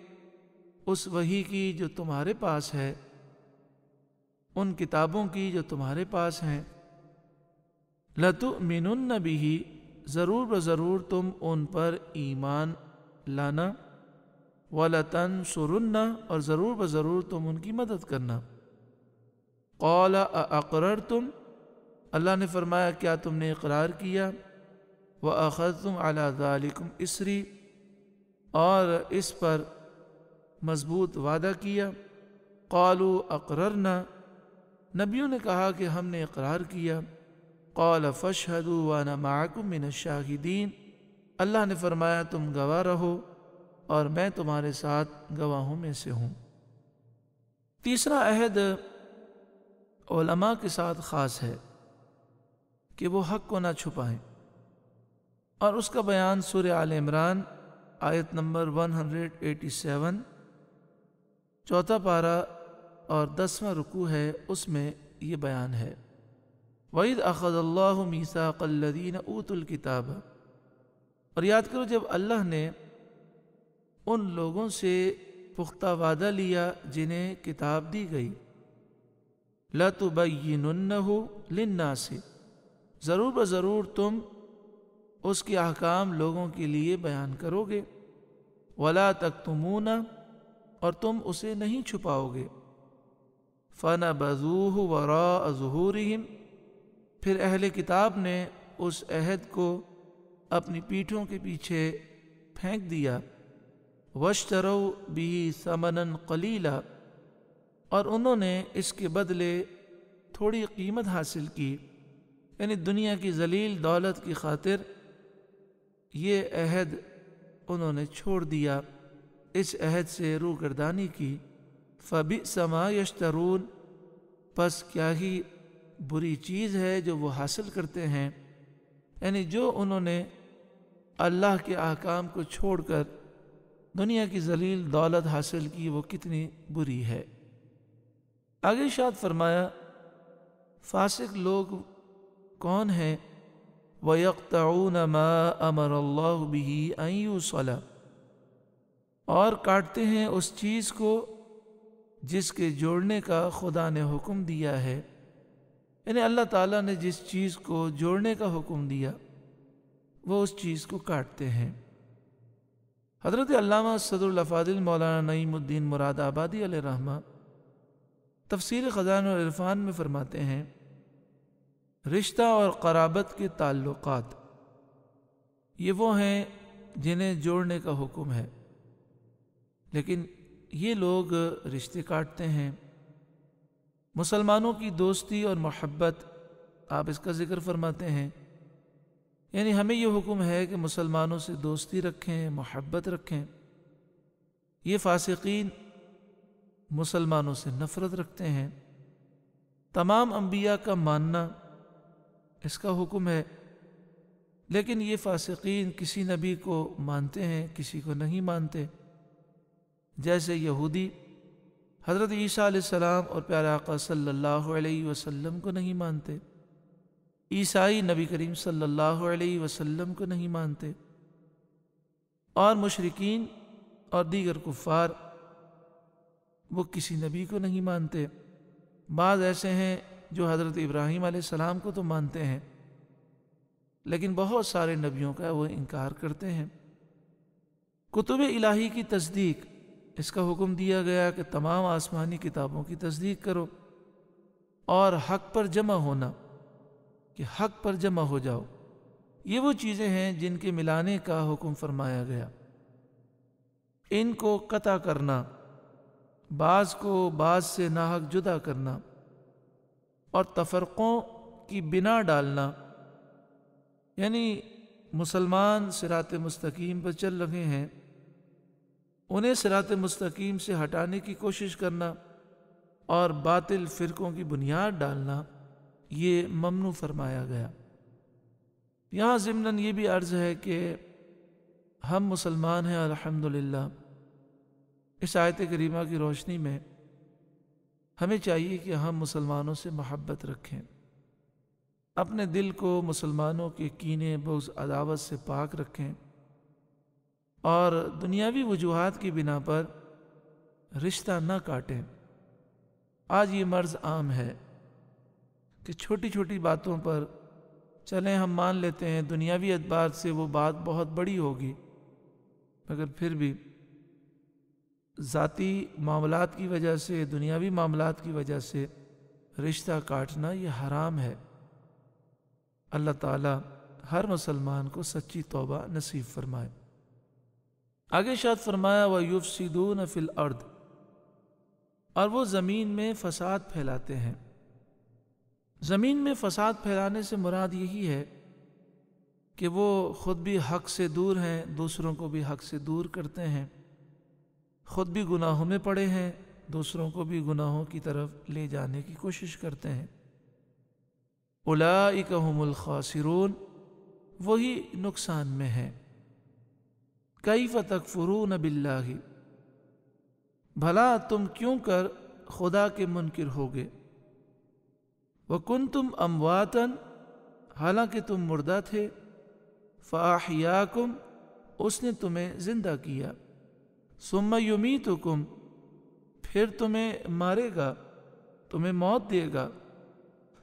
اس وحی کی جو تمہارے پاس ہے، ان کتابوں کی جو تمہارے پاس ہیں، لَتُؤْمِنُنَّ بِهِ، ضرور بضرور تم ان پر ایمان لانا، وَلَتَنْصُرُنَّ، اور ضرور بضرور تم ان کی مدد کرنا۔ قَالَ أَأَقْرَرْتُمْ، اللہ نے فرمایا کیا تم نے اقرار کیا، وَأَخَذْتُمْ عَلَى ذَلِكُمْ إِصْرِي، اور اس پر مضبوط وعدہ کیا۔ قَالُوا أَقْرَرْنَا، نبیوں نے کہا کہ ہم نے اقرار کیا۔ قَالَ فَاشْهَدُوا وَأَنَا مَعَكُمْ مِنَ الشَّاهِدِينَ، اللہ نے فرمایا تم گواہ رہو اور میں تمہارے ساتھ گواہوں میں سے ہوں۔ تیسرا عہد علماء کے ساتھ خاص ہے کہ وہ حق کو نہ چھپائیں، اور اس کا بیان سورہ آل عمران آیت نمبر 187، چوتھا پارہ اور 10واں رکوع ہے، اس میں یہ بیان ہے۔ وَإِذْ أَخَذَ اللَّهُ مِيثَاقَ الَّذِينَ أُوتُوا الْكِتَابَ، اور یاد کرو جب اللہ نے ان لوگوں سے پختہ وعدہ لیا جنہیں کتاب دی گئی، لَتُبَيِّنُنَّهُ لِلنَّاسِ، ضرور بضرور تم اس کے احکام لوگوں کے لیے بیان کرو گے، وَلَا تَكْتُمُونَ، اور تم اسے نہیں چھپاؤ گے، فَنَبَذُوهُ وَرَاءَ ظُهُورِهِمْ، پھر اہل کتاب نے اس عہد کو اپنی پیٹھوں کے پیچھے پھینک دیا، وَاشْتَرَوْا بِهِ ثَمَنًا قَلِيلًا، اور انہوں نے اس کے بدلے تھوڑی قیمت حاصل کی، یعنی دنیا کی ذلیل دولت کی خاطر یہ عہد انہوں نے چھوڑ دیا، اس عہد سے روگردانی کی۔ فَبِئْسَ مَا يَشْتَرُونَ، پس کیا ہی بری چیز ہے جو وہ حاصل کرتے ہیں، یعنی جو انہوں نے اللہ کے احکام کو چھوڑ کر دنیا کی ذلیل دولت حاصل کی، وہ کتنی بری ہے۔ آگے ارشاد فرمایا فاسق لوگ کون ہیں؟ وَيَقْطَعُونَ مَا أَمَرَ اللَّهُ بِهِ أَن يُوصَلَ، اور کاٹتے ہیں اس چیز کو جس کے جوڑنے کا خدا نے حکم دیا ہے، یعنی اللہ تعالیٰ نے جس چیز کو جوڑنے کا حکم دیا وہ اس چیز کو کاٹتے ہیں۔ حضرت علامہ صدر الافاضل مولانا نعیم الدین مراد آبادی علیہ رحمہ تفسیر خزائن العرفان میں فرماتے ہیں، رشتہ اور قرابت کے تعلقات یہ وہ ہیں جنہیں جوڑنے کا حکم ہے، لیکن یہ لوگ رشتے کاٹتے ہیں۔ مسلمانوں کی دوستی اور محبت آپ اس کا ذکر فرماتے ہیں، یعنی ہمیں یہ حکم ہے کہ مسلمانوں سے دوستی رکھیں، محبت رکھیں۔ یہ فاسقین مسلمانوں سے نفرت رکھتے ہیں۔ تمام انبیاء کا ماننا اس کا حکم ہے، لیکن یہ فاسقین کسی نبی کو مانتے ہیں، کسی کو نہیں مانتے، جیسے یہودی حضرت عیسیٰ علیہ السلام اور پیارے آقا صلی اللہ علیہ وسلم کو نہیں مانتے، عیسائی نبی کریم صلی اللہ علیہ وسلم کو نہیں مانتے، اور مشرکین اور دیگر کفار وہ کسی نبی کو نہیں مانتے۔ بعض ایسے ہیں جو حضرت ابراہیم علیہ السلام کو تو مانتے ہیں، لیکن بہت سارے نبیوں کا وہ انکار کرتے ہیں۔ کتب الہی کی تصدیق، اس کا حکم دیا گیا کہ تمام آسمانی کتابوں کی تصدیق کرو، اور حق پر جمع ہونا، کہ حق پر جمع ہو جاؤ، یہ وہ چیزیں ہیں جن کے ملانے کا حکم فرمایا گیا۔ ان کو قطع کرنا، بعض کو بعض سے ناحق جدا کرنا، اور تفرقوں کی بنا ڈالنا، یعنی مسلمان صراط مستقیم پر چل رہے ہیں، انہیں صراط مستقیم سے ہٹانے کی کوشش کرنا اور باطل فرقوں کی بنیاد ڈالنا، یہ ممنوع فرمایا گیا۔ یہاں ضمناً یہ بھی عرض ہے کہ ہم مسلمان ہیں الحمدللہ۔ اس آیت کریمہ کی روشنی میں ہمیں چاہیے کہ ہم مسلمانوں سے محبت رکھیں، اپنے دل کو مسلمانوں کے کینے، بغض، عداوت سے پاک رکھیں، اور دنیاوی وجوہات کی بنا پر رشتہ نہ کاٹیں۔ آج یہ مرض عام ہے کہ چھوٹی چھوٹی باتوں پر چلیں ہم مان لیتے ہیں دنیاوی اعتبار سے وہ بات بہت بڑی ہوگی، مگر پھر بھی ذاتی معاملات کی وجہ سے، دنیاوی معاملات کی وجہ سے رشتہ کاٹنا یہ حرام ہے۔ اللہ تعالی ہر مسلمان کو سچی توبہ نصیب فرمائے۔ آگے ارشاد فرمایا وَيُفْسِدُونَ فِي الْأَرْضِ، اور وہ زمین میں فساد پھیلاتے ہیں۔ زمین میں فساد پھیلانے سے مراد یہی ہے کہ وہ خود بھی حق سے دور ہیں، دوسروں کو بھی حق سے دور کرتے ہیں، خود بھی گناہوں میں پڑے ہیں، دوسروں کو بھی گناہوں کی طرف لے جانے کی کوشش کرتے ہیں۔ اولئک ھم الخاسرون، وہی نقصان میں ہیں۔ کیف تکفرون باللہ، بھلا تم کیوں کر خدا کے منکر ہوگے۔ وکنتم امواتا، حالانکہ تم مردہ تھے، فاحیاکم، اس نے تمہیں زندہ کیا، ثم یمیتکم، پھر تمہیں مارے گا، تمہیں موت دے گا،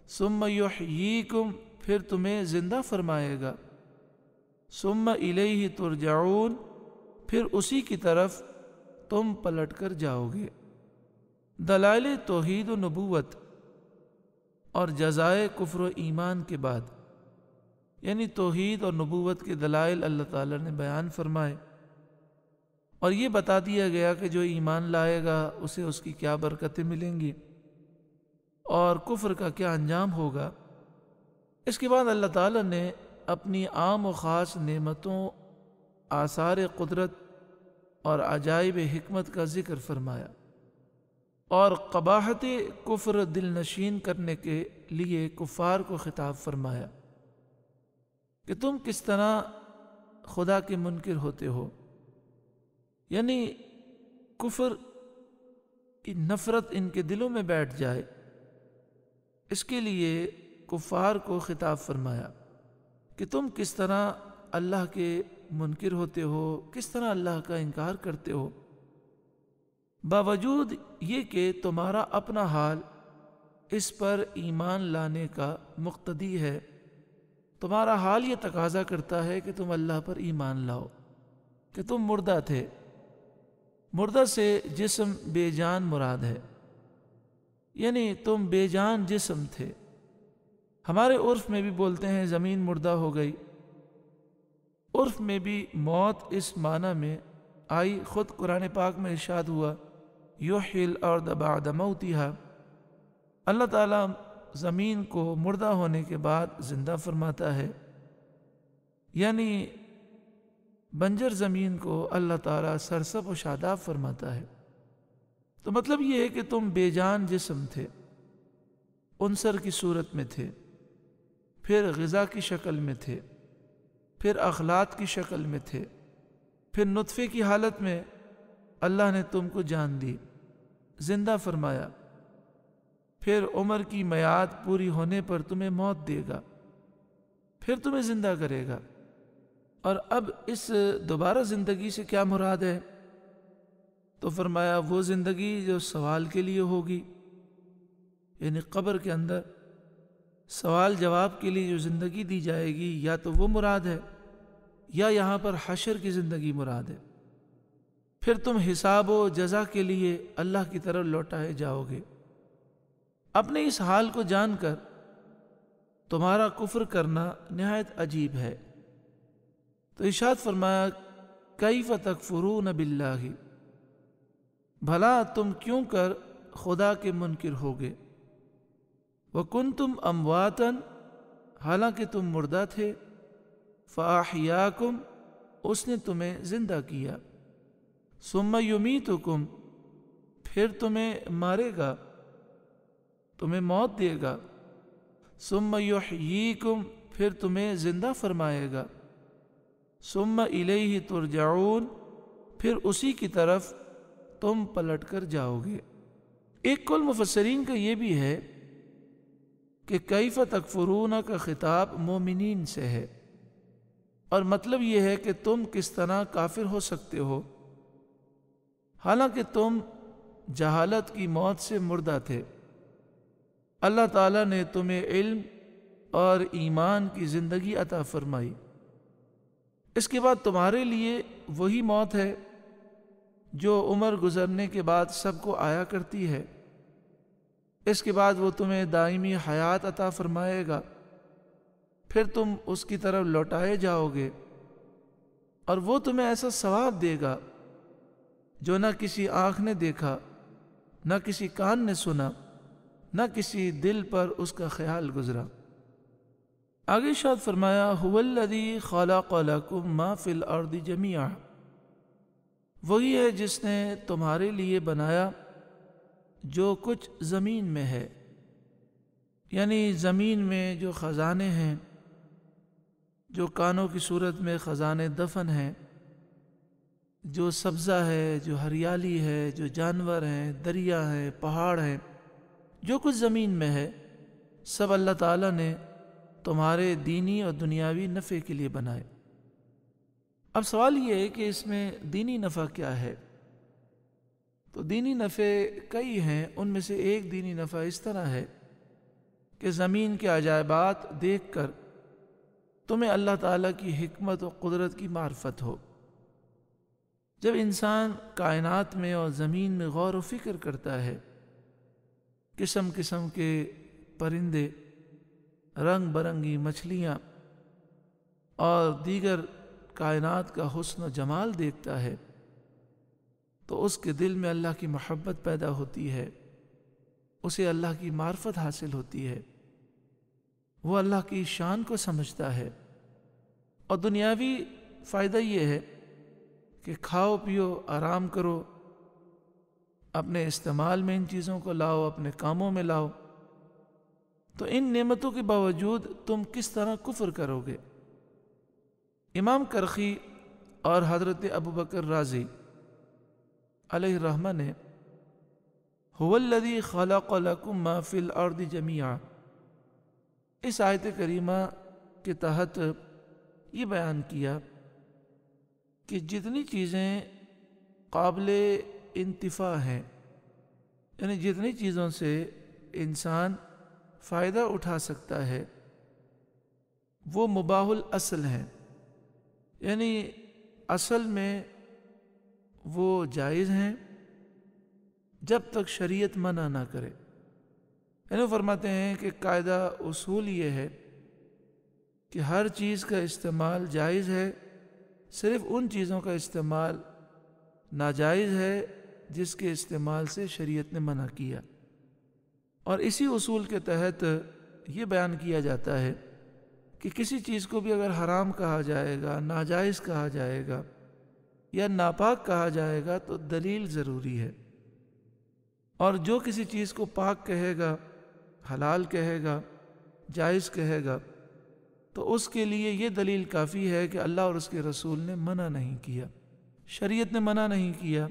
ثم یحییکم، پھر تمہیں زندہ فرمائے گا، ثم الیہ ترجعون، پھر اسی کی طرف تم پلٹ کر جاؤ گے۔ دلائل توحید و نبوت اور جزائے کفر و ایمان کے بعد، یعنی توحید اور نبوت کے دلائل اللہ تعالی نے بیان فرمائے، اور یہ بتا دیا گیا کہ جو ایمان لائے گا اسے اس کی کیا برکتیں ملیں گی اور کفر کا کیا انجام ہوگا۔ اس کے بعد اللہ تعالی نے اپنی عام و خاص نعمتوں، آثار قدرت اور عجائب حکمت کا ذکر فرمایا، اور قباحت کفر دل نشین کرنے کے لیے کفار کو خطاب فرمایا کہ تم کس طرح خدا کے منکر ہوتے ہو، یعنی کفر کی نفرت ان کے دلوں میں بیٹھ جائے، اس کے لیے کفار کو خطاب فرمایا کہ تم کس طرح اللہ کے منکر ہوتے ہو، کس طرح اللہ کا انکار کرتے ہو، باوجود یہ کہ تمہارا اپنا حال اس پر ایمان لانے کا مقتضی ہے، تمہارا حال یہ تقاضا کرتا ہے کہ تم اللہ پر ایمان لاؤ، کہ تم مردہ تھے۔ مردہ سے جسم بے جان مراد ہے، یعنی تم بے جان جسم تھے۔ ہمارے عرف میں بھی بولتے ہیں زمین مردہ ہو گئی، عرف میں بھی موت اس معنی میں آئی، خود قرآن پاک میں ارشاد ہوا یحیی الارض بعد موتہا، اللہ تعالیٰ زمین کو مردہ ہونے کے بعد زندہ فرماتا ہے، یعنی بنجر زمین کو اللہ تعالیٰ سرسب و شاداب فرماتا ہے۔ تو مطلب یہ ہے کہ تم بے جان جسم تھے، عنصر کی صورت میں تھے، پھر غذا کی شکل میں تھے، پھر اخلاط کی شکل میں تھے، پھر نطفے کی حالت میں اللہ نے تم کو جان دی، زندہ فرمایا، پھر عمر کی میعاد پوری ہونے پر تمہیں موت دے گا، پھر تمہیں زندہ کرے گا۔ اور اب اس دوبارہ زندگی سے کیا مراد ہے؟ تو فرمایا وہ زندگی جو سوال کے لیے ہوگی، یعنی قبر کے اندر سوال جواب کے لیے جو زندگی دی جائے گی یا تو وہ مراد ہے یا یہاں پر حشر کی زندگی مراد ہے۔ پھر تم حساب و جزا کے لیے اللہ کی طرف لوٹائے جاؤ گے۔ اپنے اس حال کو جان کر تمہارا کفر کرنا نہایت عجیب ہے۔ تو ارشاد فرمایا کیف تکفرون باللہ، بھلا تم کیوں کر خدا کے منکر ہوگے، وکنتم امواتا، حالانکہ تم مردہ تھے، فاحیاکم، اس نے تمہیں زندہ کیا، ثم یمیتکم، پھر تمہیں مارے گا، تمہیں موت دے گا، ثم یحییکم، پھر تمہیں زندہ فرمائے گا، ثم الیہ ترجعون، پھر اسی کی طرف تم پلٹ کر جاؤ گے۔ ایک قول مفسرین کا یہ بھی ہے کہ کیف تکفرون کا خطاب مومنین سے ہے، اور مطلب یہ ہے کہ تم کس طرح کافر ہو سکتے ہو حالانکہ تم جہالت کی موت سے مردہ تھے۔ اللہ تعالیٰ نے تمہیں علم اور ایمان کی زندگی عطا فرمائی، اس کے بعد تمہارے لیے وہی موت ہے جو عمر گزرنے کے بعد سب کو آیا کرتی ہے۔ اس کے بعد وہ تمہیں دائمی حیات عطا فرمائے گا، پھر تم اس کی طرف لوٹائے جاؤ گے، اور وہ تمہیں ایسا ثواب دے گا جو نہ کسی آنکھ نے دیکھا، نہ کسی کان نے سنا، نہ کسی دل پر اس کا خیال گزرا۔ آگے ارشاد فرمایا هو الذی خلق لکم ما فی الارض جمیعا، وہی ہے جس نے تمہارے لیے بنایا جو کچھ زمین میں ہے، یعنی زمین میں جو خزانے ہیں، جو کانوں کی صورت میں خزانے دفن ہیں، جو سبزہ ہے، جو ہریالی ہے، جو جانور ہیں، دریا ہیں، پہاڑ ہیں، جو کچھ زمین میں ہے، سب اللہ تعالیٰ نے تمہارے دینی اور دنیاوی نفع کے لیے بنائے۔ اب سوال یہ ہے کہ اس میں دینی نفع کیا ہے؟ تو دینی نفع کئی ہیں، ان میں سے ایک دینی نفع اس طرح ہے کہ زمین کے عجائبات دیکھ کر تمہیں اللہ تعالیٰ کی حکمت و قدرت کی معرفت ہو۔ جب انسان کائنات میں اور زمین میں غور و فکر کرتا ہے، قسم قسم کے پرندے، رنگ برنگی مچھلیاں اور دیگر کائنات کا حسن و جمال دیکھتا ہے، تو اس کے دل میں اللہ کی محبت پیدا ہوتی ہے، اسے اللہ کی معرفت حاصل ہوتی ہے، وہ اللہ کی شان کو سمجھتا ہے۔ اور دنیاوی فائدہ یہ ہے کہ کھاؤ پیو، آرام کرو، اپنے استعمال میں ان چیزوں کو لاؤ، اپنے کاموں میں لاؤ، تو ان نعمتوں کے باوجود تم کس طرح کفر کرو گے؟ امام کرخی اور حضرت ابو بکر رازی علیہ الرحمہ نے هو الذی خلق لکم ما فی الارض جمیعا، اس آیت کریمہ کے تحت یہ بیان کیا کہ جتنی چیزیں قابل انتفاع ہیں، یعنی جتنی چیزوں سے انسان فائدہ اٹھا سکتا ہے، وہ مباح الاصل ہیں، یعنی اصل میں وہ جائز ہیں جب تک شریعت منع نہ کرے۔ یعنی فرماتے ہیں کہ قاعدہ اصول یہ ہے کہ ہر چیز کا استعمال جائز ہے، صرف ان چیزوں کا استعمال ناجائز ہے جس کے استعمال سے شریعت نے منع کیا۔ اور اسی اصول کے تحت یہ بیان کیا جاتا ہے کہ کسی چیز کو بھی اگر حرام کہا جائے گا، ناجائز کہا جائے گا یا ناپاک کہا جائے گا تو دلیل ضروری ہے، اور جو کسی چیز کو پاک کہے گا، حلال کہے گا، جائز کہے گا، تو اس کے لیے یہ دلیل کافی ہے کہ اللہ اور اس کے رسول نے منع نہیں کیا، شریعت نے منع نہیں کیا،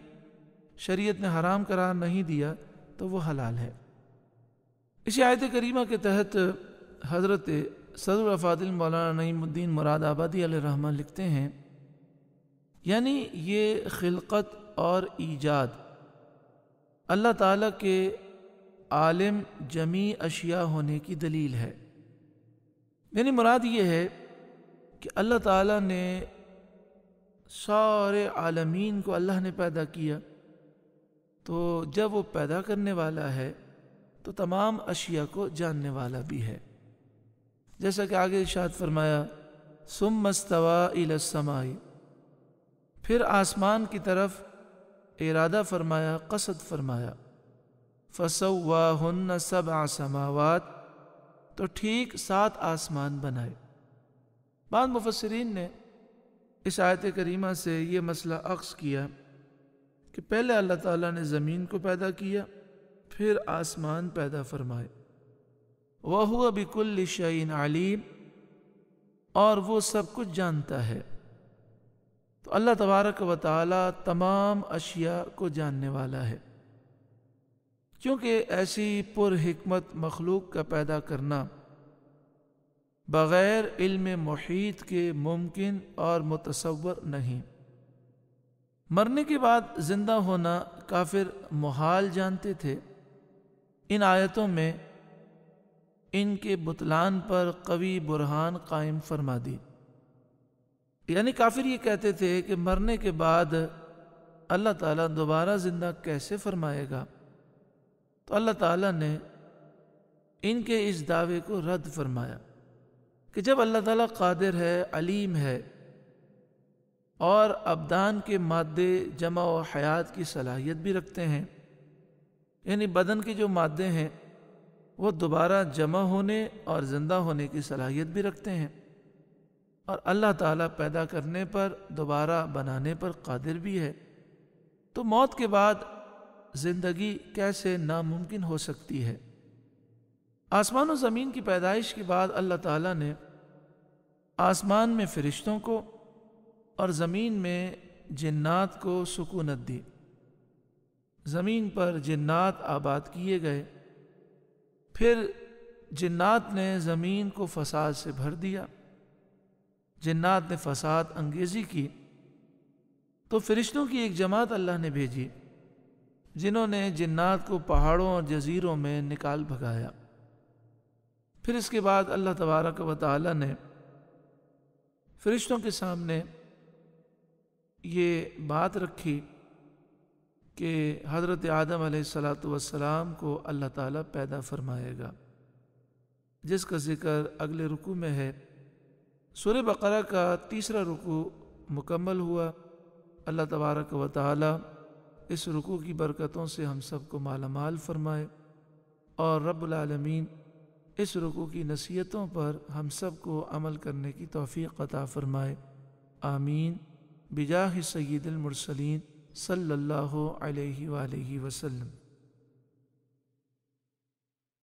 شریعت نے حرام قرار نہیں دیا، تو وہ حلال ہے۔ اسی آیت کریمہ کے تحت حضرت صدر الافاضل مولانا نعیم الدین مراد آبادی علیہ الرحمہ لکھتے ہیں، یعنی یہ خلقت اور ایجاد اللہ تعالیٰ کے عالم جمیع اشیاء ہونے کی دلیل ہے۔ یعنی مراد یہ ہے کہ اللہ تعالیٰ نے سارے عالمین کو اللہ نے پیدا کیا، تو جب وہ پیدا کرنے والا ہے تو تمام اشیاء کو جاننے والا بھی ہے، جیسا کہ آگے ارشاد فرمایا ثم استوى الى السماء، پھر آسمان کی طرف ارادہ فرمایا، قصد فرمایا، فسواہن 7 سماوات، تو ٹھیک 7 آسمان بنائے۔ بعض مفسرین نے اس آیت کریمہ سے یہ مسئلہ اخذ کیا کہ پہلے اللہ تعالیٰ نے زمین کو پیدا کیا، پھر آسمان پیدا فرمائے، وَهُوَ بِكُلِّ شَيْءٍ عَلِيمٌ، اور وہ سب کچھ جانتا ہے۔ تو اللہ تبارک و تعالیٰ تمام اشیاء کو جاننے والا ہے، کیونکہ ایسی پر حکمت مخلوق کا پیدا کرنا بغیر علم محیط کے ممکن اور متصور نہیں۔ مرنے کے بعد زندہ ہونا کافر محال جانتے تھے۔ ان آیتوں میں ان کے بطلان پر قوی برہان قائم فرما دی، یعنی کافر یہ کہتے تھے کہ مرنے کے بعد اللہ تعالیٰ دوبارہ زندہ کیسے فرمائے گا؟ تو اللہ تعالیٰ نے ان کے اس دعوے کو رد فرمایا کہ جب اللہ تعالیٰ قادر ہے، علیم ہے، اور ابدان کے مادے جمع و حیات کی صلاحیت بھی رکھتے ہیں، یعنی بدن کے جو مادے ہیں وہ دوبارہ جمع ہونے اور زندہ ہونے کی صلاحیت بھی رکھتے ہیں، اور اللہ تعالیٰ پیدا کرنے پر، دوبارہ بنانے پر قادر بھی ہے، تو موت کے بعد زندگی کیسے ناممکن ہو سکتی ہے؟ آسمان و زمین کی پیدائش کے بعد اللہ تعالیٰ نے آسمان میں فرشتوں کو اور زمین میں جنات کو سکونت دی۔ زمین پر جنات آباد کیے گئے، پھر جنات نے زمین کو فساد سے بھر دیا، جنات نے فساد انگیزی کی، تو فرشتوں کی ایک جماعت اللہ نے بھیجی جنہوں نے جنات کو پہاڑوں اور جزیروں میں نکال بھگایا۔ پھر اس کے بعد اللہ تبارک و تعالی نے فرشتوں کے سامنے یہ بات رکھی کہ حضرت آدم علیہ السلام کو اللہ تعالیٰ پیدا فرمائے گا، جس کا ذکر اگلے رکوع میں ہے۔ سورہ بقرہ کا 3 رکوع مکمل ہوا۔ اللہ تبارک و تعالیٰ اس رکوع کی برکتوں سے ہم سب کو مالا مال فرمائے، اور رب العالمین اس رکوع کی نصیحتوں پر ہم سب کو عمل کرنے کی توفیق عطا فرمائے، آمین، بجاہ سید المرسلین صلی اللہ علیہ وآلہ وسلم۔